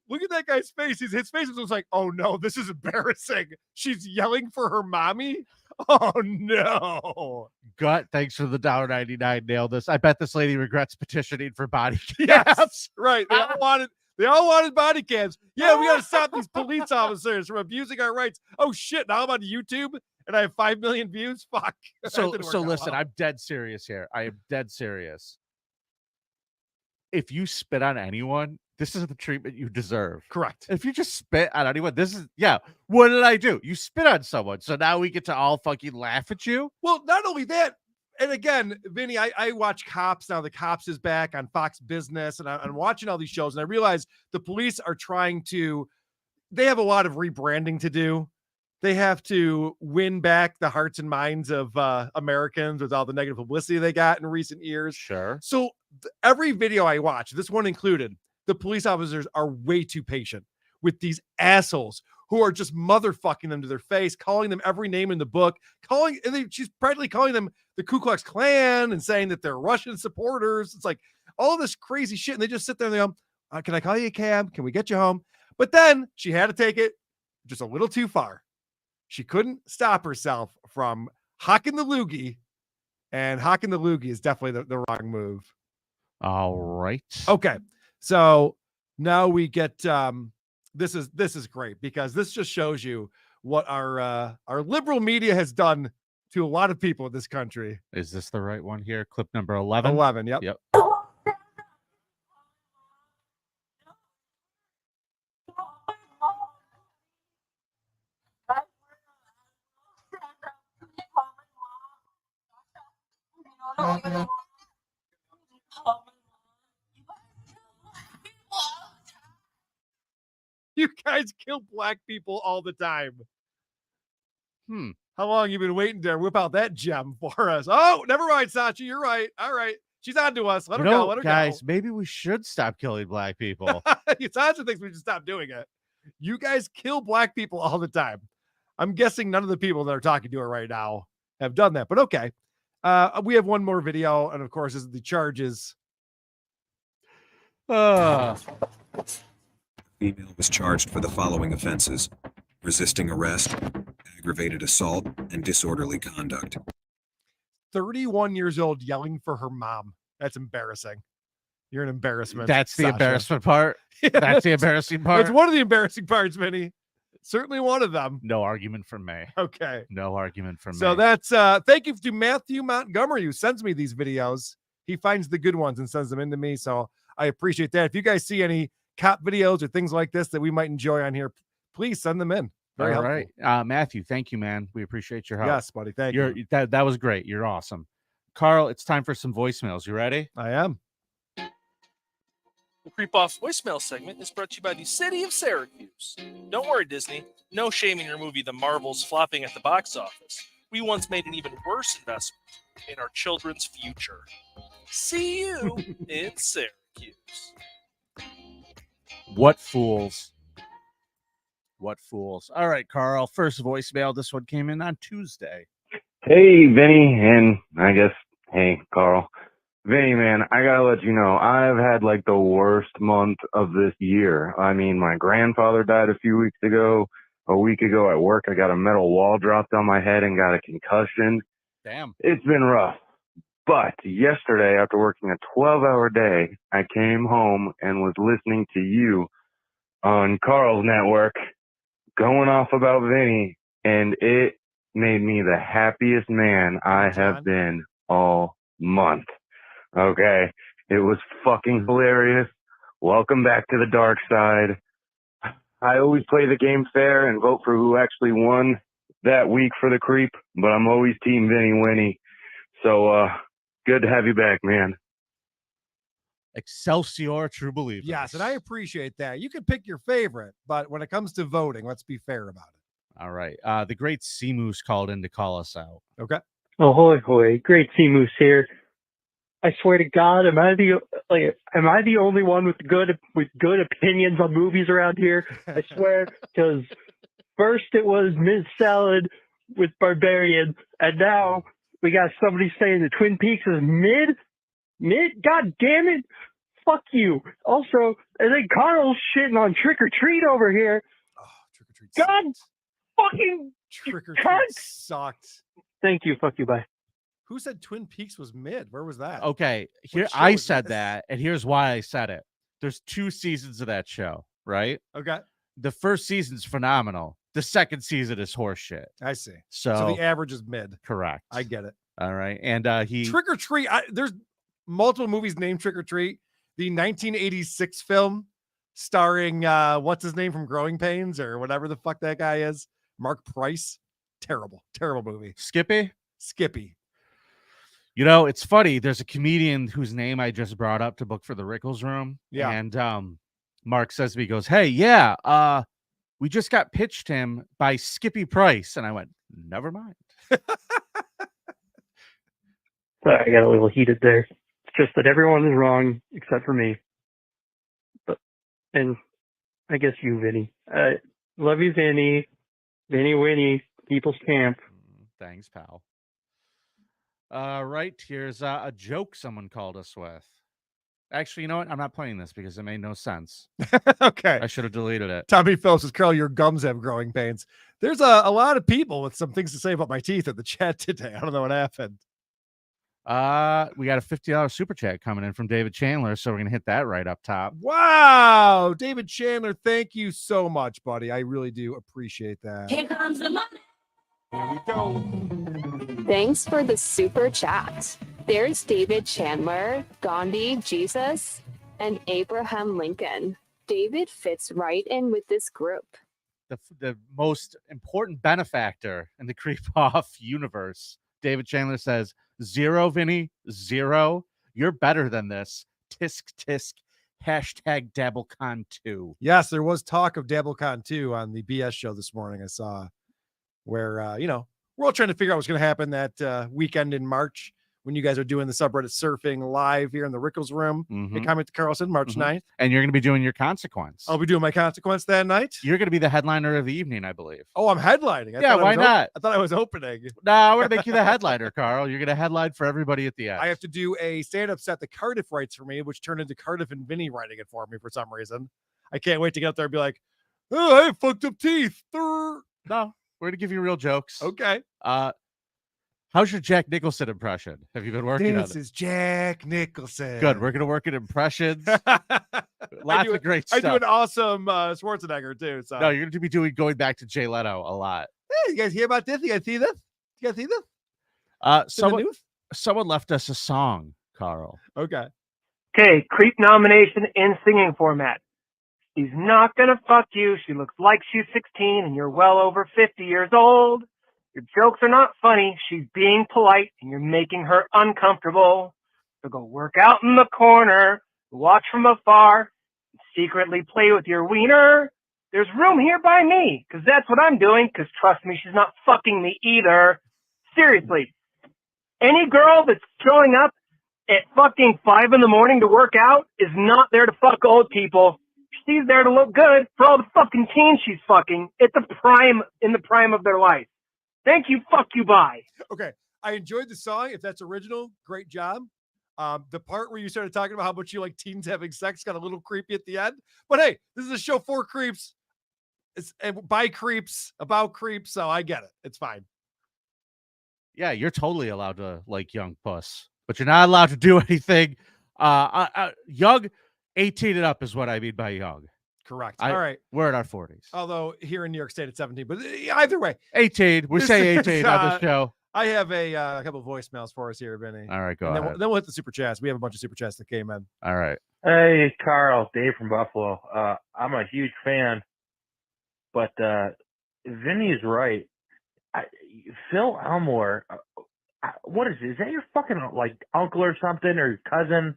Look at that guy's face. His face was like, "Oh no, this is embarrassing." She's yelling for her mommy. Oh no. Gut, thanks for the $1.99. Nailed this. I bet this lady regrets petitioning for body cams. Yes, right. They all wanted body cams. Yeah, we got to stop these police officers from abusing our rights. Oh shit! Now I'm on YouTube and I have 5 million views. Fuck. So That didn't work out listen, well. I'm dead serious here. I am dead serious. If you spit on anyone, this is the treatment you deserve. Correct. If you just spit on anyone, this is what did I do? You spit on someone, so now we get to all fucking laugh at you. Well, not only that, and again, Vinny, I watch Cops now. The Cops is back on Fox Business, and I'm watching all these shows, and I realize the police are trying to. They have a lot of rebranding to do. They have to win back the hearts and minds of Americans with all the negative publicity they got in recent years. Sure. So every video I watch, this one included, the police officers are way too patient with these assholes who are just motherfucking them to their face, calling them every name in the book, she's practically calling them the Ku Klux Klan and saying that they're Russian supporters. It's like all this crazy shit. And they just sit there and they go, "Can I call you a cab? Can we get you home?" But then she had to take it just a little too far. She couldn't stop herself from hocking the loogie, and hocking the loogie is definitely the wrong move. All right. Okay. So now we get this is great because this just shows you what our liberal media has done to a lot of people in this country. Is this the right one here? Clip number 11? 11, yep. Yep. You guys kill black people all the time. How long you been waiting to whip out that gem for us? Oh, never mind, Sachi. You're right. All right. She's on to us. Let her go. Let her guys, maybe we should stop killing black people. go. Sachi thinks we should stop doing it. You guys kill black people all the time. I'm guessing none of the people that are talking to her right now have done that, but okay. We have one more video, and of course, this is the charges. Female was charged for the following offenses: resisting arrest, aggravated assault, and disorderly conduct. 31 years old yelling for her mom. That's embarrassing. You're an embarrassment. That's the Sasha. embarrassment part. That's the embarrassing part. That's one of the embarrassing parts, Vinny. Certainly one of them. No argument from me. Okay. No argument from So me. that's thank you to Matthew Montgomery, who sends me these videos. He finds the good ones and sends them in to me. So I appreciate that. If you guys see any cop videos or things like this that we might enjoy on here, please send them in. Very All helpful. right. Matthew, thank you, man. We appreciate your help. Yes, buddy. Thank you. That was great. You're awesome. Carl, it's time for some voicemails. You ready? I am. The Creep Off voicemail segment is brought to you by the City of Syracuse. Don't worry, Disney. No shaming your movie The Marvels flopping at the box office. We once made an even worse investment in our children's future. See you in Syracuse. What fools. What fools. All right, Carl. First voicemail. This one came in on Tuesday. Hey, Vinny, and I guess, hey, Carl. Vinny, man, I gotta let you know, I've had like the worst month of this year. I mean, my grandfather died a few weeks ago. A week ago at work, I got a metal wall dropped on my head and got a concussion. Damn. It's been rough. But yesterday, after working a 12-hour day, I came home and was listening to you on Karl's network going off about Vinny, and it made me the happiest man I have been all month. Okay? It was fucking hilarious. Welcome back to the dark side. I always play the game fair and vote for who actually won that week for the creep, but I'm always Team Vinny Winnie. So, good to have you back, man. Excelsior, true believers. Yes, and I appreciate that. You can pick your favorite, but when it comes to voting, let's be fair about it. All right. The great Sea Moose called in to call us out. Okay. Oh, hoy, hoy. Great Sea Moose here. I swear to God, am I the only one with good opinions on movies around here? I swear, because first it was Ms. Salad with Barbarian, and now we got somebody saying that Twin Peaks is mid. God damn it! Fuck you. Also, and then Carl's shitting on Trick or Treat over here. Oh, Trick or Treat. God, fucking Trick or cunt. Treat sucked. Thank you. Fuck you. Bye. Who said Twin Peaks was mid? Where was that? Okay, here What show I is said this? that, and here's why I said it. There's 2 seasons of that show, right? Okay. The first season's phenomenal. The second season is horseshit. I see. So the average is mid. correct. I get it. All right, and he Trick or Treat. There's multiple movies named Trick or Treat. The 1986 film starring what's his name from Growing Pains or whatever the fuck that guy is, Mark Price. Terrible movie. Skippy. You know, it's funny. There's a comedian whose name I just brought up to book for the Rickles Room. Yeah. And Mark says to me, he goes, "Hey, yeah, we just got pitched him by Skippy Price." And I went, "Never mind." Sorry, I got a little heated there. It's just that everyone is wrong except for me. And I guess you, Vinny. Love you, Vinny. Vinny Winnie, People's Camp. Thanks, pal. Right, here's a joke someone called us with. Actually, you know what? I'm not playing this because it made no sense. Okay. I should have deleted it. Tommy Phillips says, Carl, your gums have growing pains. There's a lot of people with some things to say about my teeth in the chat today. I don't know what happened. We got a $50 super chat coming in from David Chandler, so we're gonna hit that right up top. Wow. David Chandler, thank you so much, buddy. I really do appreciate that. Here comes the money. Here we go. Thanks for the super chat. There's David Chandler, Gandhi, Jesus, and Abraham Lincoln. David fits right in with this group. The most important benefactor in the Creep Off universe. David Chandler says, 0, Vinny, 0. You're better than this. Tisk tisk. Hashtag DabbleCon2. Yes, there was talk of DabbleCon 2 on the BS show this morning. I saw where, we're all trying to figure out what's going to happen that weekend in March when you guys are doing the subreddit surfing live here in the Rickles Room. Mhm. Hey, comment to Carlson, March 9th. And you're going to be doing your consequence. I'll be doing my consequence that night. You're going to be the headliner of the evening, I believe. Oh, I'm headlining. Yeah, why not? I thought I was opening. No, I want to make you the headliner, Carl. You're going to headline for everybody at the end. I have to do a stand-up set that Cardiff writes for me, which turned into Cardiff and Vinny writing it for me for some reason. I can't wait to get up there and be like, "Oh, I have fucked up teeth." No, we're going to give you real jokes. Okay. How's your Jack Nicholson impression? Have you been working on This it? is Jack Nicholson. Good. We're going to work at impressions. I Lots do of great I stuff. do an awesome Schwarzenegger too. So No, you're going to be going back to Jay Leno a lot. Hey, you guys hear about this? You guys see this? You guys see this? Someone left us a song, Carl. Okay. Okay, creep nomination in singing format. She's not gonna fuck you. She looks like she's 16 and you're well over 50 years old. Your jokes are not funny. She's being polite and you're making her uncomfortable. So go work out in the corner, watch from afar, secretly play with your wiener. There's room here by me, because that's what I'm doing, because trust me, she's not fucking me either. Seriously. Any girl that's showing up at fucking 5 in the morning to work out is not there to fuck old people. She's there to look good for all the fucking teens she's fucking in the prime of their life. Thank you. Fuck you. Bye. Okay. I enjoyed the song. If that's original, great job. The part where you started talking about how much you like teens having sex got a little creepy at the end. But hey, this is a show for creeps. It's by creeps, about creeps. So I get it. It's fine. Yeah, you're totally allowed to like young puss. but you're not allowed to do anything. Young, 18 and up is what I mean by young. Correct. All right. We're in our 40s. Although here in New York State it's 17, but either way, 18. We say 18 on the show. I have a couple of voicemails for us here, Vinny. All right, go and ahead. then we'll hit the super chats. We have a bunch of super chats that came in. All right. Hey, Carl, Dave from Buffalo. I'm a huge fan, but Vinny is right. Phil Elmore, what is it? Is that your fucking like uncle or something or cousin?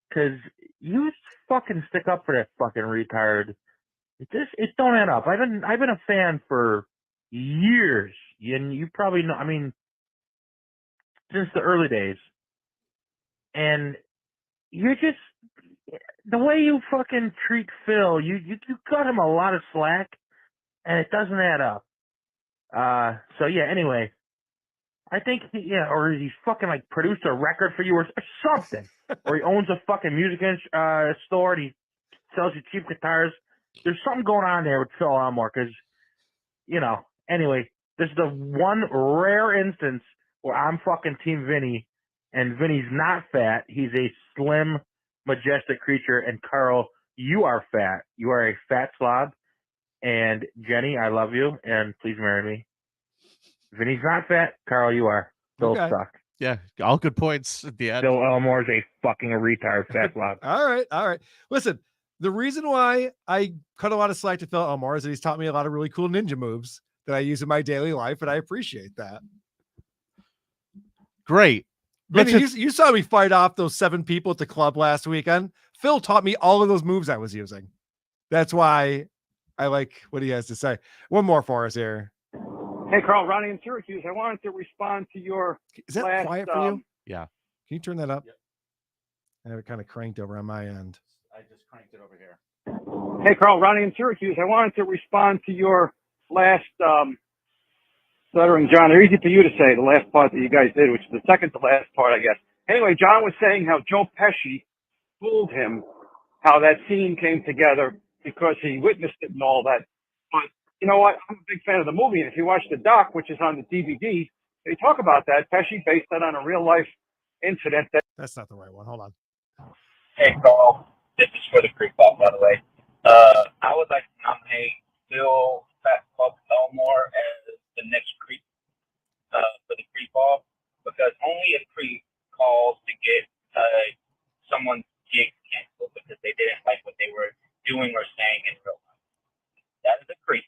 Because you fucking stick up for that fucking retard. It don't add up. I've been a fan for years, and you probably know. I mean, since the early days, and you're just the way you fucking treat Phil. You cut him a lot of slack, and it doesn't add up. So yeah. Anyway, I think or he's fucking like produced a record for you or something, or he owns a fucking music store and he sells you cheap guitars. There's something going on there with Phil Elmore, because Anyway, this is the one rare instance where I'm fucking Team Vinny, and Vinny's not fat. He's a slim, majestic creature. And Carl, you are fat. You are a fat slob. And Jenny, I love you, and please marry me. Vinny's not fat. Carl, you are. Phil suck. Yeah, all good points at the end. Phil Elmore's a fucking retard fat slob. All right. Listen, the reason why I cut a lot of slack to Phil Elmore is that he's taught me a lot of really cool ninja moves that I use in my daily life, and I appreciate that. Great. Vinny, you saw me fight off those 7 people at the club last weekend. Phil taught me all of those moves I was using. That's why I like what he has to say. One more for us here. Hey, Carl, Ronnie in Syracuse. I wanted to respond to your Is that last, quiet for you? Yeah. Can you turn that up? Yep. I have it kind of cranked over on my end. I just cranked it over here. Hey, Carl, Ronnie in Syracuse. I wanted to respond to your last stuttering John. They're easy for you to say, the last part that you guys did, which is the second to last part, I guess. Anyway, John was saying how Joe Pesci fooled him, how that scene came together because he witnessed it and all that. But you know what? I'm a big fan of the movie, and if you watch the doc, which is on the DVD, they talk about that. Pesci based that on a real life incident. That's not the right one. Hold on. Hey, Carl. This is for the Creep Off, by the way. I would like to nominate Phil Fat Club Elmore as the next creep for the Creep Off, because only a creep calls to get someone's gig canceled because they didn't like what they were doing or saying in real life. That is a creep.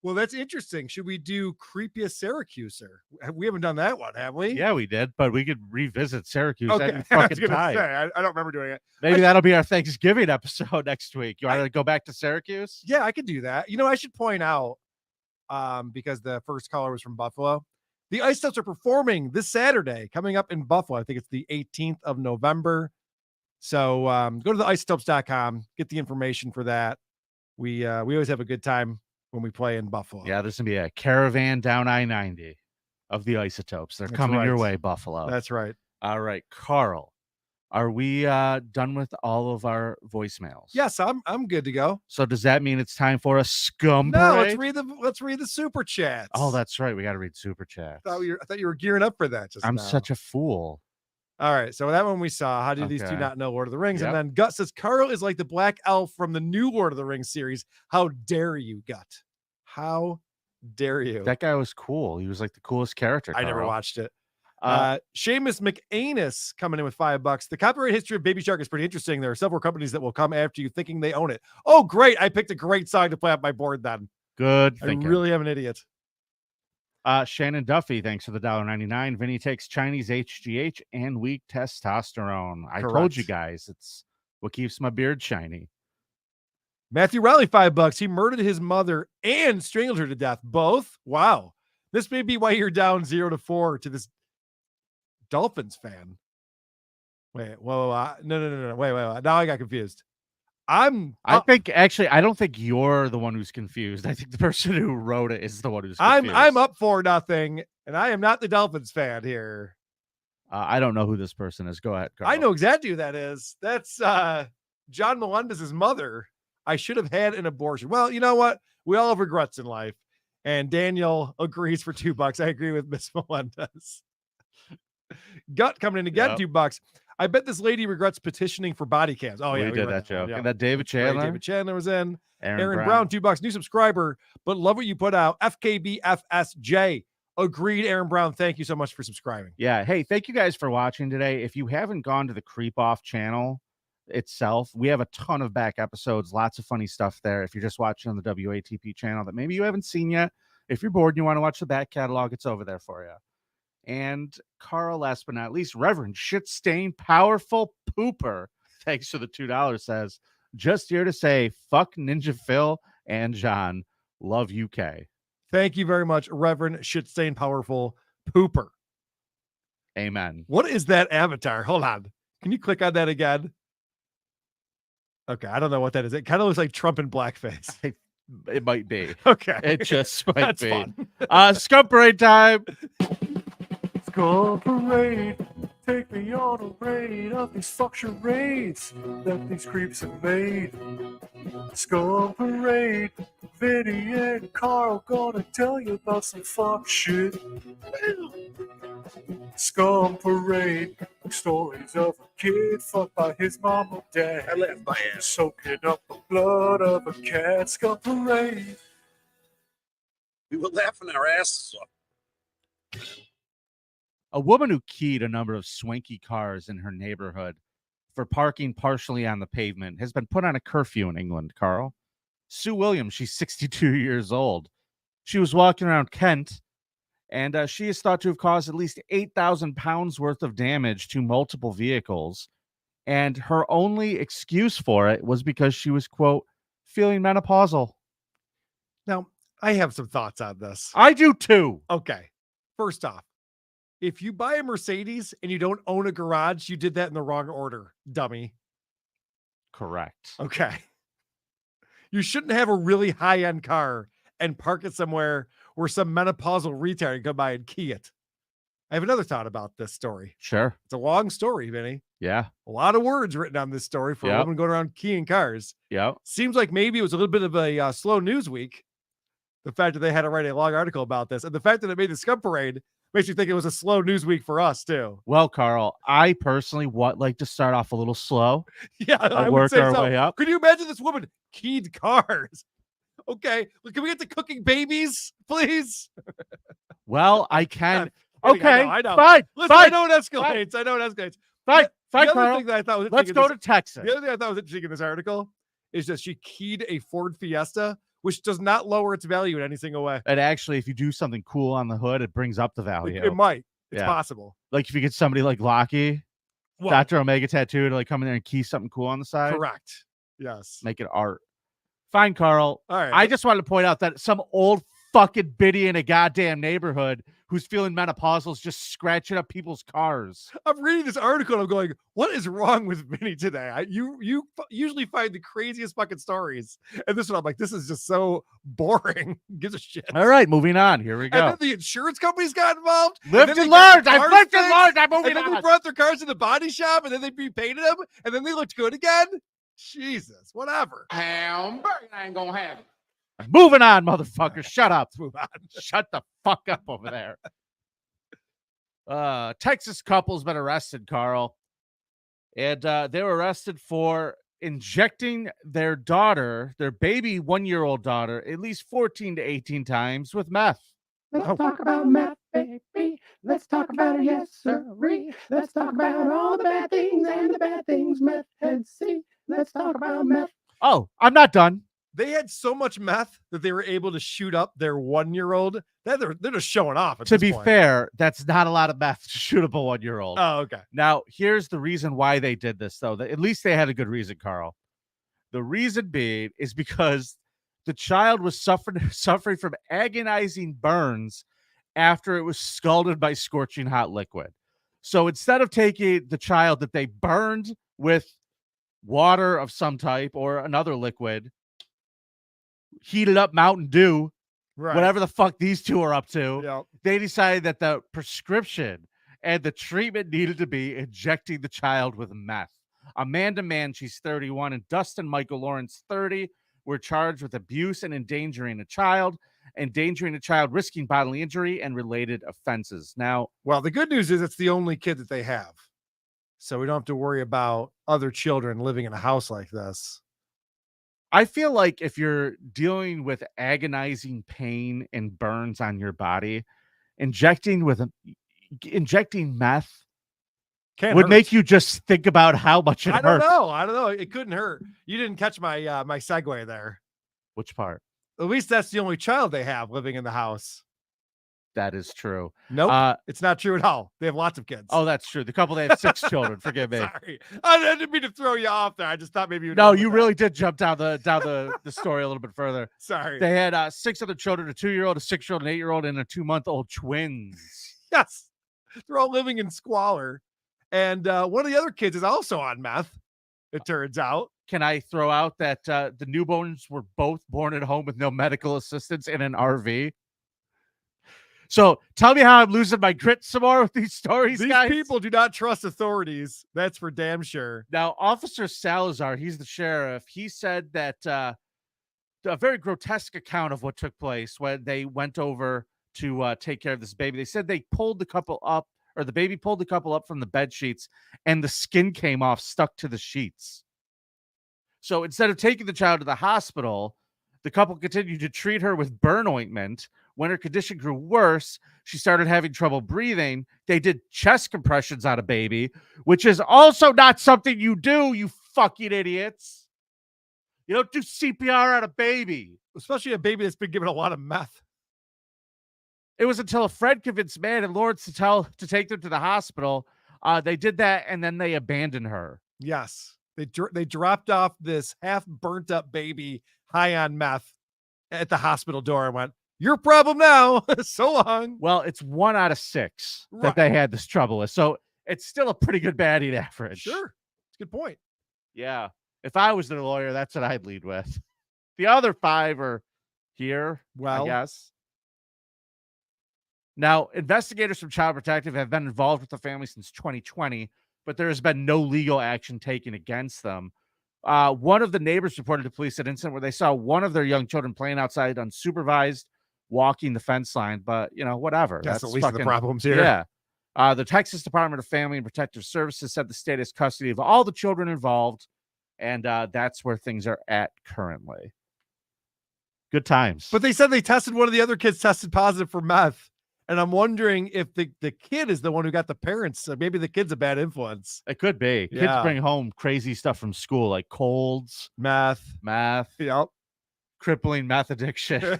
Well, that's interesting. Should we do Creepiest Syracuser? We haven't done that one, have we? Yeah, we did, but we could revisit Syracuse Okay. any I was fucking gonna time. say, I don't remember doing it. Maybe that'll be our Thanksgiving episode next week. You want to go back to Syracuse? Yeah, I could do that. I should point out, because the first caller was from Buffalo, the Isotopes are performing this Saturday, coming up in Buffalo. I think it's the 18th of November. So go to theisotopes.com, get the information for that. We always have a good time when we play in Buffalo. Yeah, there's gonna be a caravan down I-90 of the Isotopes. They're That's coming your right. way, Buffalo. That's right. All right, Carl, are we done with all of our voicemails? Yes, I'm good to go. So does that mean it's time for a scum No, parade? let's read the super chats. Oh, that's right. We got to read super chats. I thought you were gearing up for that. I'm now. such a fool. All right, so that one we saw. How do these two Okay. not know Lord of the Rings? Yep. And then Gut says Carl is like the black elf from the new Lord of the Rings series. How dare you, Gut? How dare you? That guy was cool. He was like the coolest character. I never Carl. watched it. Seamus McAnus coming in with $5. The copyright history of Baby Shark is pretty interesting. There are several companies that will come after you thinking they own it. Oh, great. I picked a great song to play on my board then. Good I thinking. really am an idiot. Shannon Duffy, thanks for the $1.99. Vinny takes Chinese HGH and weak testosterone. I told Correct. you guys, it's what keeps my beard shiny. Matthew Riley, $5. He murdered his mother and strangled her to death. Both? Wow. This may be why you're down 0-4 to this Dolphins fan. Wait, whoa. No. Wait. Now I got confused. I don't think you're the one who's confused. I think the person who wrote it is the one who's confused. I'm up 4-0, and I am not the Dolphins fan here. I don't know who this person is. Go ahead, Carl. I know exactly who that is. That's John Melendez's mother. I should have had an abortion. Well, you know what? We all have regrets in life. And Daniel agrees for $2. I agree with Miss Melendez. Gut coming in again, Yep. $2. I bet this lady regrets petitioning for body cams. Oh, yeah. We did read that joke. one, And that David That's great. Chandler. David Chandler was in. Aaron Brown, $2. New subscriber, but love what you put out. FKBFSJ. Agreed, Aaron Brown. Thank you so much for subscribing. Yeah. Hey, thank you guys for watching today. If you haven't gone to the Creep Off channel itself, we have a ton of back episodes, lots of funny stuff there. If you're just watching on the WATP channel that maybe you haven't seen yet, if you're bored and you want to watch the back catalog, it's over there for you. And Carl, last but not least, Reverend Shit-Stained Powerful Pooper, thanks for the $2, says, just here to say, fuck Ninja Phil and John. Love UK. Thank you very much, Reverend Shit-Stained Powerful Pooper. Amen. What is that avatar? Hold on. Can you click on that again? Okay, I don't know what that is. It kind of looks like Trump in blackface. It might be. Okay. It just might That's be. fun. Scum Parade time. Scum Parade, take me on a raid of these fuck charades that these creeps have made. Scum Parade, Vinny and Carl gonna tell you about some fuck shit. Scum Parade, stories of a kid fucked by his mom or dad. I left my ass. Soaking up the blood of a cat. Scum Parade. We were laughing our asses off. A woman who keyed a number of swanky cars in her neighborhood for parking partially on the pavement has been put on a curfew in England, Carl. Sue Williams, she's 62 years old. She was walking around Kent, and she is thought to have caused at least 8,000 pounds worth of damage to multiple vehicles. And her only excuse for it was because she was, quote, feeling menopausal. Now, I have some thoughts on this. I do too. Okay. First off, if you buy a Mercedes and you don't own a garage, you did that in the wrong order, dummy. Correct. Okay. You shouldn't have a really high-end car and park it somewhere where some menopausal retard can come by and key it. I have another thought about this story. Sure. It's a long story, Vinny. Yeah. A lot of words written on this story for a woman going around keying cars. Yep. Seems like maybe it was a little bit of a slow news week. The fact that they had to write a long article about this, and the fact that it made the Scum Parade makes you think it was a slow news week for us too. Well, Carl, I personally like to start off a little slow. Yeah, I would work say our so. way up. Could you imagine this woman keyed cars? Okay, can we get to cooking babies, please? Well, I can. Kidding, Okay, I know. fine. Listen, fine. I know it escalates. I know it escalates. Fine, The other Carl. thing that I thought was Let's interesting go in to this- Texas. The other thing I thought was interesting in this article is that she keyed a Ford Fiesta, which does not lower its value in any single way. And actually, if you do something cool on the hood, it brings up the value. It might. It's Yeah. possible. Like if you get somebody like Lockie, Well- Dr. Omega tattoo to like come in there and key something cool on the side. Correct. Yes. Make it art. Fine, Carl. All right. I just wanted to point out that some old fucking biddy in a goddamn neighborhood who's feeling menopausal is just scratching up people's cars. I'm reading this article and I'm going, what is wrong with Vinny today? You usually find the craziest fucking stories. And this one, I'm like, this is just so boring. Gives a shit. All right, moving on. Here we And go. then the insurance companies got involved. and Lift then they and got large. the I've cars lifted fixed, large. I'm moving And then they on. brought their cars to the body shop and then they repainted them and then they looked good again. Jesus, whatever. Hamburger ain't gonna have it. Moving on, motherfucker. Shut up. Move on. Shut the fuck up over there. Texas couple's been arrested, Carl. And they were arrested for injecting their daughter, their baby 1-year-old daughter, at least 14 to 18 times with meth. Let's talk about meth, baby. Let's talk about it, yes, sirree. Let's talk about all the bad things and the bad things meth heads see. Let's talk about meth. Oh, I'm not done. They had so much meth that they were able to shoot up their 1-year-old. They're just showing off. At To this be point. fair, that's not a lot of meth to shoot up a 1-year-old. Oh, okay. Now, here's the reason why they did this, though. At least they had a good reason, Carl. The reason being is because the child was suffering from agonizing burns after it was scalded by scorching hot liquid. So instead of taking the child that they burned with water of some type or another liquid, heated up Mountain Dew, Right. whatever the fuck these two are up to, Yep. they decided that the prescription and the treatment needed to be injecting the child with meth. Amanda Mann, she's 31, and Dustin Michael Lawrence, 30, were charged with abuse and endangering a child. endangering a child, risking bodily injury, and related offenses. Now, well, the good news is it's the only kid that they have. So we don't have to worry about other children living in a house like this. I feel like if you're dealing with agonizing pain and burns on your body, injecting meth would make you just think about how much it I don't hurts. know. I don't know. It couldn't hurt. You didn't catch my my segue there. Which part? At least that's the only child they have living in the house. That is true. Nope, it's not true at all. They have lots of kids. Oh, that's true. The couple, they have 6 children. Forgive me. Sorry, I didn't mean to throw you off there. I just thought maybe you. No, you really did jump down the story a little bit further. Sorry. They had 6 other children: a 2-year-old, a 6-year-old, an 8-year-old, and a 2-month-old twins. Yes, they're all living in squalor, and one of the other kids is also on meth. It turns out. Can I throw out that the newborns were both born at home with no medical assistance in an RV? So tell me how I'm losing my grit some more with these stories, These guys. people do not trust authorities. That's for damn sure. Now, Officer Salazar, he's the sheriff. He said that a very grotesque account of what took place when they went over to take care of this baby. They said they pulled the couple up, or the baby pulled the couple up from the bed sheets, and the skin came off, stuck to the sheets. So instead of taking the child to the hospital, the couple continued to treat her with burn ointment. When her condition grew worse, she started having trouble breathing. They did chest compressions on a baby, which is also not something you do, you fucking idiots. You don't do CPR on a baby. Especially a baby that's been given a lot of meth. It was until a friend convinced Mann and Lawrence to take them to the hospital. They did that, and then they abandoned her. Yes. They dropped off this half burnt up baby high on meth at the hospital door and went, "Your problem now." So long. Well, it's 1 out of 6 that Right. they had this trouble with. So it's still a pretty good batting average. Sure. It's a good point. Yeah. If I was their lawyer, that's what I'd lead with. The other 5 are here, Well, I guess. Now, investigators from Child Protective have been involved with the family since 2020, but there has been no legal action taken against them. One of the neighbors reported to police an incident where they saw one of their young children playing outside unsupervised, walking the fence line, but, whatever. That's the least of the problems here. Yeah. The Texas Department of Family and Protective Services said the state has custody of all the children involved, and that's where things are at currently. Good times. But they said they tested one of the other kids tested positive for meth. And I'm wondering if the kid is the one who got the parents. So maybe the kid's a bad influence. It could be. Kids Yeah. bring home crazy stuff from school, like colds, Meth. yep, crippling meth addiction.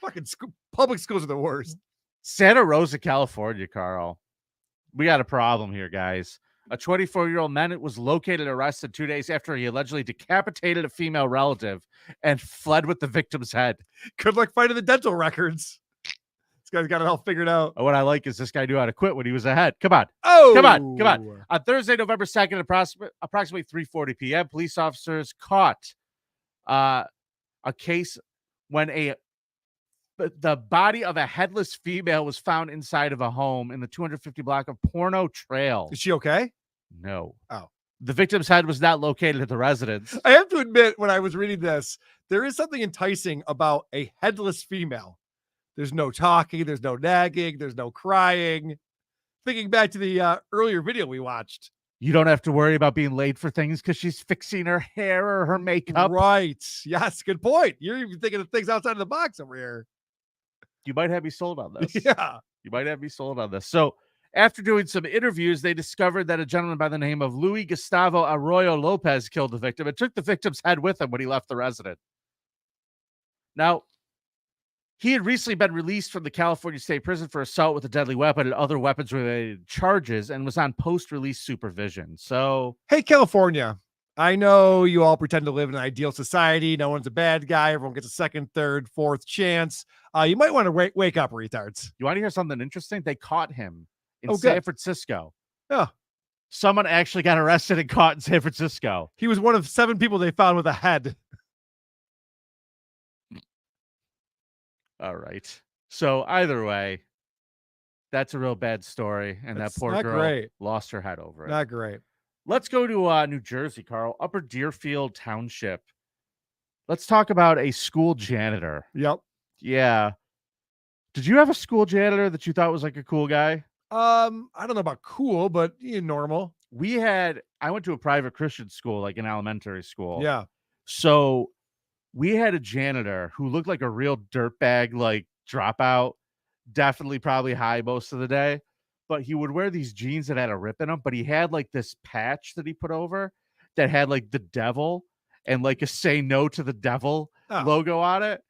Fucking public schools are the worst. Santa Rosa, California, Carl. We got a problem here, guys. A 24-year-old man was located arrested 2 days after he allegedly decapitated a female relative and fled with the victim's head. Good luck finding the dental records. Guy's got it all figured out. What I like is this guy knew how to quit when he was ahead. Come on. Oh, come on. On Thursday, November 2nd, approximately 3:40 p.m., police officers caught a case when the body of a headless female was found inside of a home in the 250 block of Porno Trail. Is she okay? No. Oh. The victim's head was not located at the residence. I have to admit, when I was reading this, there is something enticing about a headless female. There's no talking, there's no nagging, there's no crying. Thinking back to the earlier video we watched. You don't have to worry about being late for things because she's fixing her hair or her makeup. Right. Yes, good point. You're even thinking of things outside of the box over here. You might have me sold on this. Yeah. You might have me sold on this. So after doing some interviews, they discovered that a gentleman by the name of Luis Gustavo Arroyo Lopez killed the victim and took the victim's head with him when he left the residence. Now, he had recently been released from the California State Prison for assault with a deadly weapon and other weapons-related charges and was on post-release supervision. So, hey, California, I know you all pretend to live in an ideal society. No one's a bad guy. Everyone gets a second, third, fourth chance. You might want to wake up, retards. You want to hear something interesting? They caught him in Oh, San good. Francisco. Yeah. Someone actually got arrested and caught in San Francisco. He was one of 7 people they found with a head. All right. So either way, that's a real bad story, and That's that poor not girl great. lost her head over it. Not great. Let's go to New Jersey, Carl. Upper Deerfield Township. Let's talk about a school janitor. Yep. Yeah. Did you have a school janitor that you thought was like a cool guy? I don't know about cool, but normal. I went to a private Christian school, like in elementary school. Yeah. So we had a janitor who looked like a real dirtbag, like dropout, definitely probably high most of the day. But he would wear these jeans that had a rip in them, but he had like this patch that he put over that had like the devil and like a "say no to the devil" logo on it.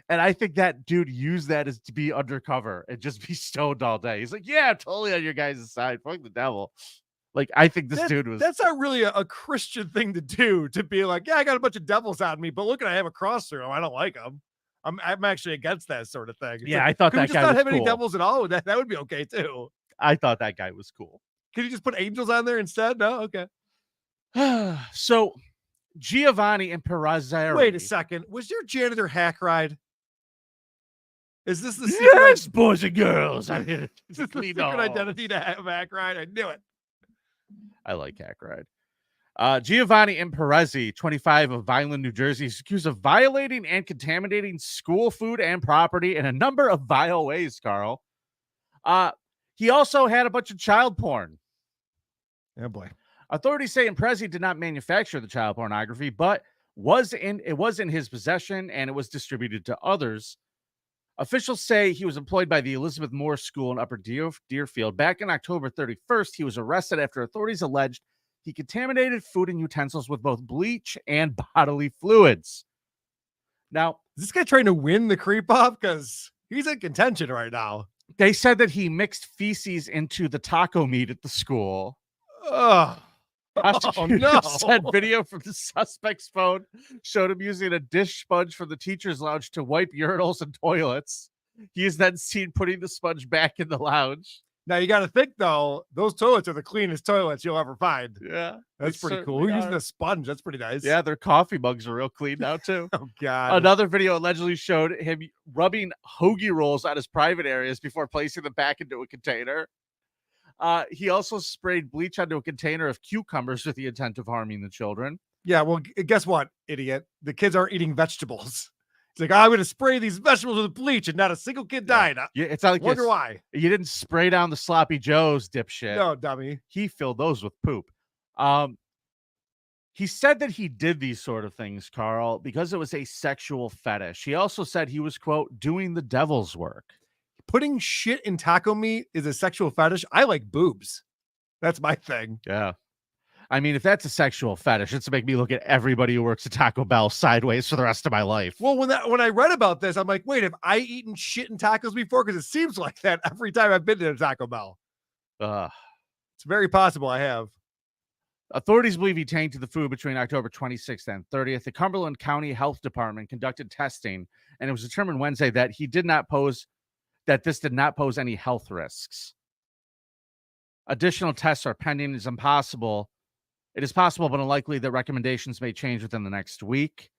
And I think that dude used that as to be undercover and just be stoned all day. He's like, yeah, I'm totally on your guys' side. Fuck the devil. Like, I think this dude was. That's not really a Christian thing to do, to be like, yeah, I got a bunch of devils on me, but look, I have a cross through them. I don't like them. I'm actually against that sort of thing. It's Yeah, like, I thought could we that just guy not was have any cool. devils at all? That would be okay too. I thought that guy was cool. Can you just put angels on there instead? No, okay. So Giovanni and Perazzari. Wait a second. Was your janitor hack ride? Is this the Yes, boys and girls. I'm here Is to this the clean secret up. identity to have hack ride? I knew it. I like hack ride. Giovanni Imperezzi, 25, of Vineland, New Jersey, is accused of violating and contaminating school food and property in a number of vile ways, Carl. He also had a bunch of child porn. Oh, boy. Authorities say Imprezi did not manufacture the child pornography, but it was in his possession and it was distributed to others. Officials say he was employed by the Elizabeth Moore School in Upper Deerfield. Back in October 31st, he was arrested after authorities alleged he contaminated food and utensils with both bleach and bodily fluids. Now, is this guy trying to win the creep off? Because he's in contention right now. They said that he mixed feces into the taco meat at the school. Oh, Prosecutors no. said video from the suspect's phone showed him using a dish sponge from the teacher's lounge to wipe urinals and toilets. He is then seen putting the sponge back in the lounge. Now you got to think though, those toilets are the cleanest toilets you'll ever find. Yeah, that's they pretty cool. certainly Who's using are. a sponge? That's pretty nice. Yeah, their coffee mugs are real clean now too. Oh God. Another video allegedly showed him rubbing hoagie rolls on his private areas before placing them back into a container. He also sprayed bleach onto a container of cucumbers with the intent of harming the children. Yeah, well, guess what, idiot? The kids aren't eating vegetables. It's like, I'm going to spray these vegetables with bleach, and not a single kid died. Yeah, it's not like wonder why. You didn't spray down the sloppy joes, dipshit. No, dummy. He filled those with poop. He said that he did these sort of things, Carl, because it was a sexual fetish. He also said he was, quote, doing the devil's work. Putting shit in taco meat is a sexual fetish. I like boobs. That's my thing. Yeah. I mean, if that's a sexual fetish, it's to make me look at everybody who works at Taco Bell sideways for the rest of my life. Well, when I read about this, I'm like, wait, have I eaten shit in tacos before? Because it seems like that every time I've been to a Taco Bell. It's very possible I have. Authorities believe he tainted the food between October 26th and 30th. The Cumberland County Health Department conducted testing, and it was determined Wednesday that this did not pose any health risks. Additional tests are pending. It is possible, but unlikely that recommendations may change within the next week.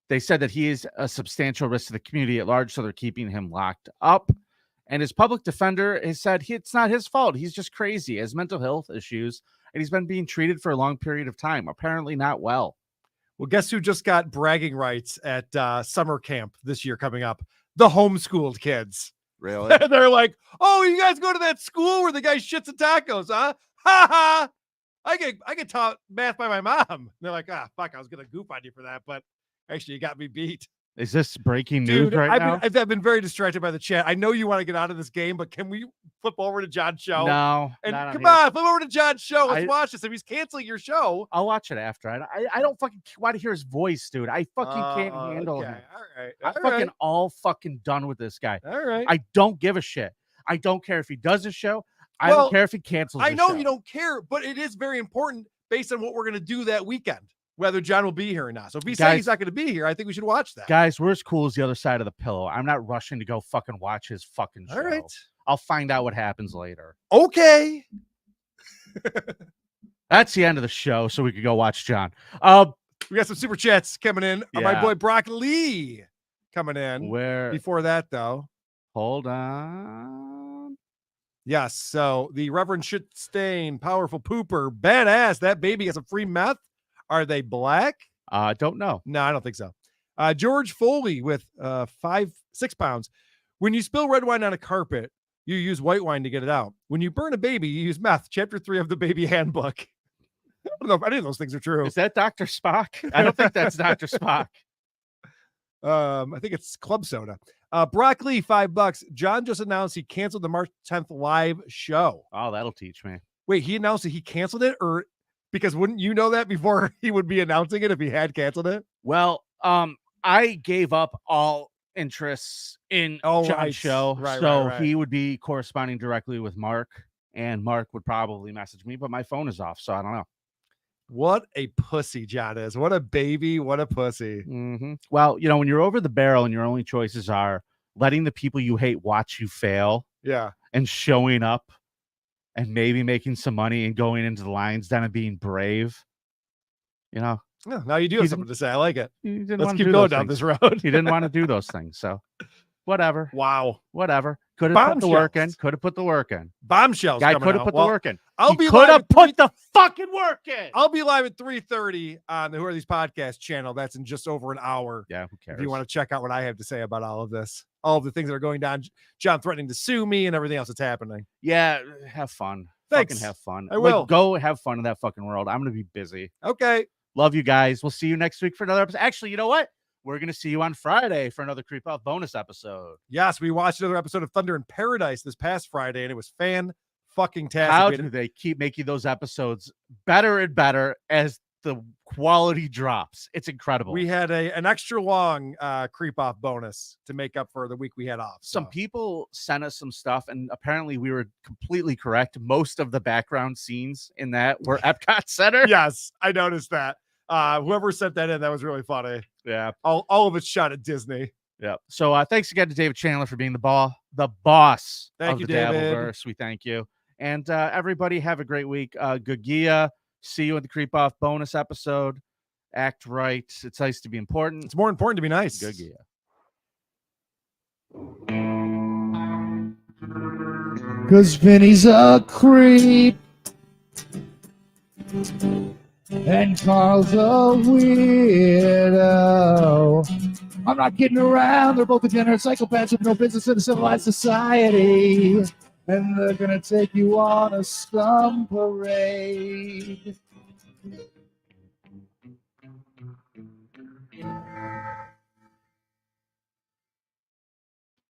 They said that he is a substantial risk to the community at large, so they're keeping him locked up. And his public defender has said it's not his fault. He's just crazy. He has mental health issues, and he's been being treated for a long period of time, apparently not well. Well, guess who just got bragging rights at summer camp this year coming up? The homeschooled kids. Really? They're like, oh, you guys go to that school where the guy shits in tacos, huh? Ha ha! I get taught math by my mom. And they're like, fuck, I was gonna goof on you for that, but actually you got me beat. Is this breaking news now? I've been very distracted by the chat. I know you want to get out of this game, but can we flip over to John's show? No. And not come here. on, flip over to John's show. Let's watch this. If he's canceling your show, I'll watch it after. I don't fucking want to hear his voice, dude. I fucking can't handle him. All right. I'm fucking all fucking done with this guy. All right. I don't give a shit. I don't care if he does a show. I Well, don't care if he cancels I the know show. you don't care, but it is very important based on what we're going to do that weekend, whether John will be here or not. So if he's saying Guys- he's not going to be here, I think we should watch that. Guys, we're as cool as the other side of the pillow. I'm not rushing to go fucking watch his fucking show. All right. I'll find out what happens later. Okay. That's the end of the show, so we could go watch John. We got some super chats coming in. My Yeah. boy Brock Lee coming in. Where? Before that, though. Hold on. Yes. So the Reverend Shitstain, powerful pooper, badass. That baby has a free meth. Are they black? Don't know. No, I don't think so. George Foley with 6 pounds. When you spill red wine on a carpet, you use white wine to get it out. When you burn a baby, you use meth. Chapter 3 of the baby handbook. I don't know if any of those things are true. Is that Dr. Spock? I don't think that's Dr. Spock. I think it's club soda. Broccoli, $5. John just announced he canceled the March 10th live show. Oh, that'll teach me. Wait, he announced that he canceled it, or because wouldn't you know that before he would be announcing it if he had canceled it? Well, I gave up all interests in John's show, so he would be corresponding directly with Mark, and Mark would probably message me, but my phone is off, so I don't know. What a pussy John is. What a baby. What a pussy. Well, you know, when you're over the barrel and your only choices are letting the people you hate watch you fail, and showing up and maybe making some money and going into the lion's den and being brave, you know. Yeah, now you do have something to say. I like it. Let's Keep keep going down this road. He didn't want to do those things, so whatever. Wow. Whatever. Could have put the work in. Could have put the work in. Bombshells. Guy could have put the work in. He could have put the fucking work in. I'll be live at 3:30 on the Who Are These Podcast channel. That's in just over an hour. Yeah, who cares? If you want to check out what I have to say about all of this, all of the things that are going down, John threatening to sue me and everything else that's happening. Yeah, have fun. Thanks. Fucking have fun. I will. Go have fun in that fucking world. I'm going to be busy. Okay. Love you guys. We'll see you next week for another episode. Actually, you know what? We're going to see you on Friday for another Creep Off bonus episode. Yes, we watched another episode of Thunder in Paradise this past Friday, and it was fan-fucking-tastic. How do they keep making those episodes better and better as the quality drops? It's incredible. We had an extra long Creep Off bonus to make up for the week we had off. Some people sent us some stuff, and apparently we were completely correct. Most of the background scenes in that were Epcot Center. Yes, I noticed that. Whoever sent that in, that was really funny. Yeah. All of it's shot at Disney. Yeah. So thanks again to David Chandler for being the boss Thank of you, the David. Dabbleverse. We thank you. And everybody have a great week. Gagia, see you at the Creep Off bonus episode. Act right. It's nice to be important. It's more important to be nice. Gagia. Cause Vinny's a creep. And Carl's a weirdo. I'm not kidding around. They're both degenerate psychopaths with no business in a civilized society. And they're gonna take you on a scum parade.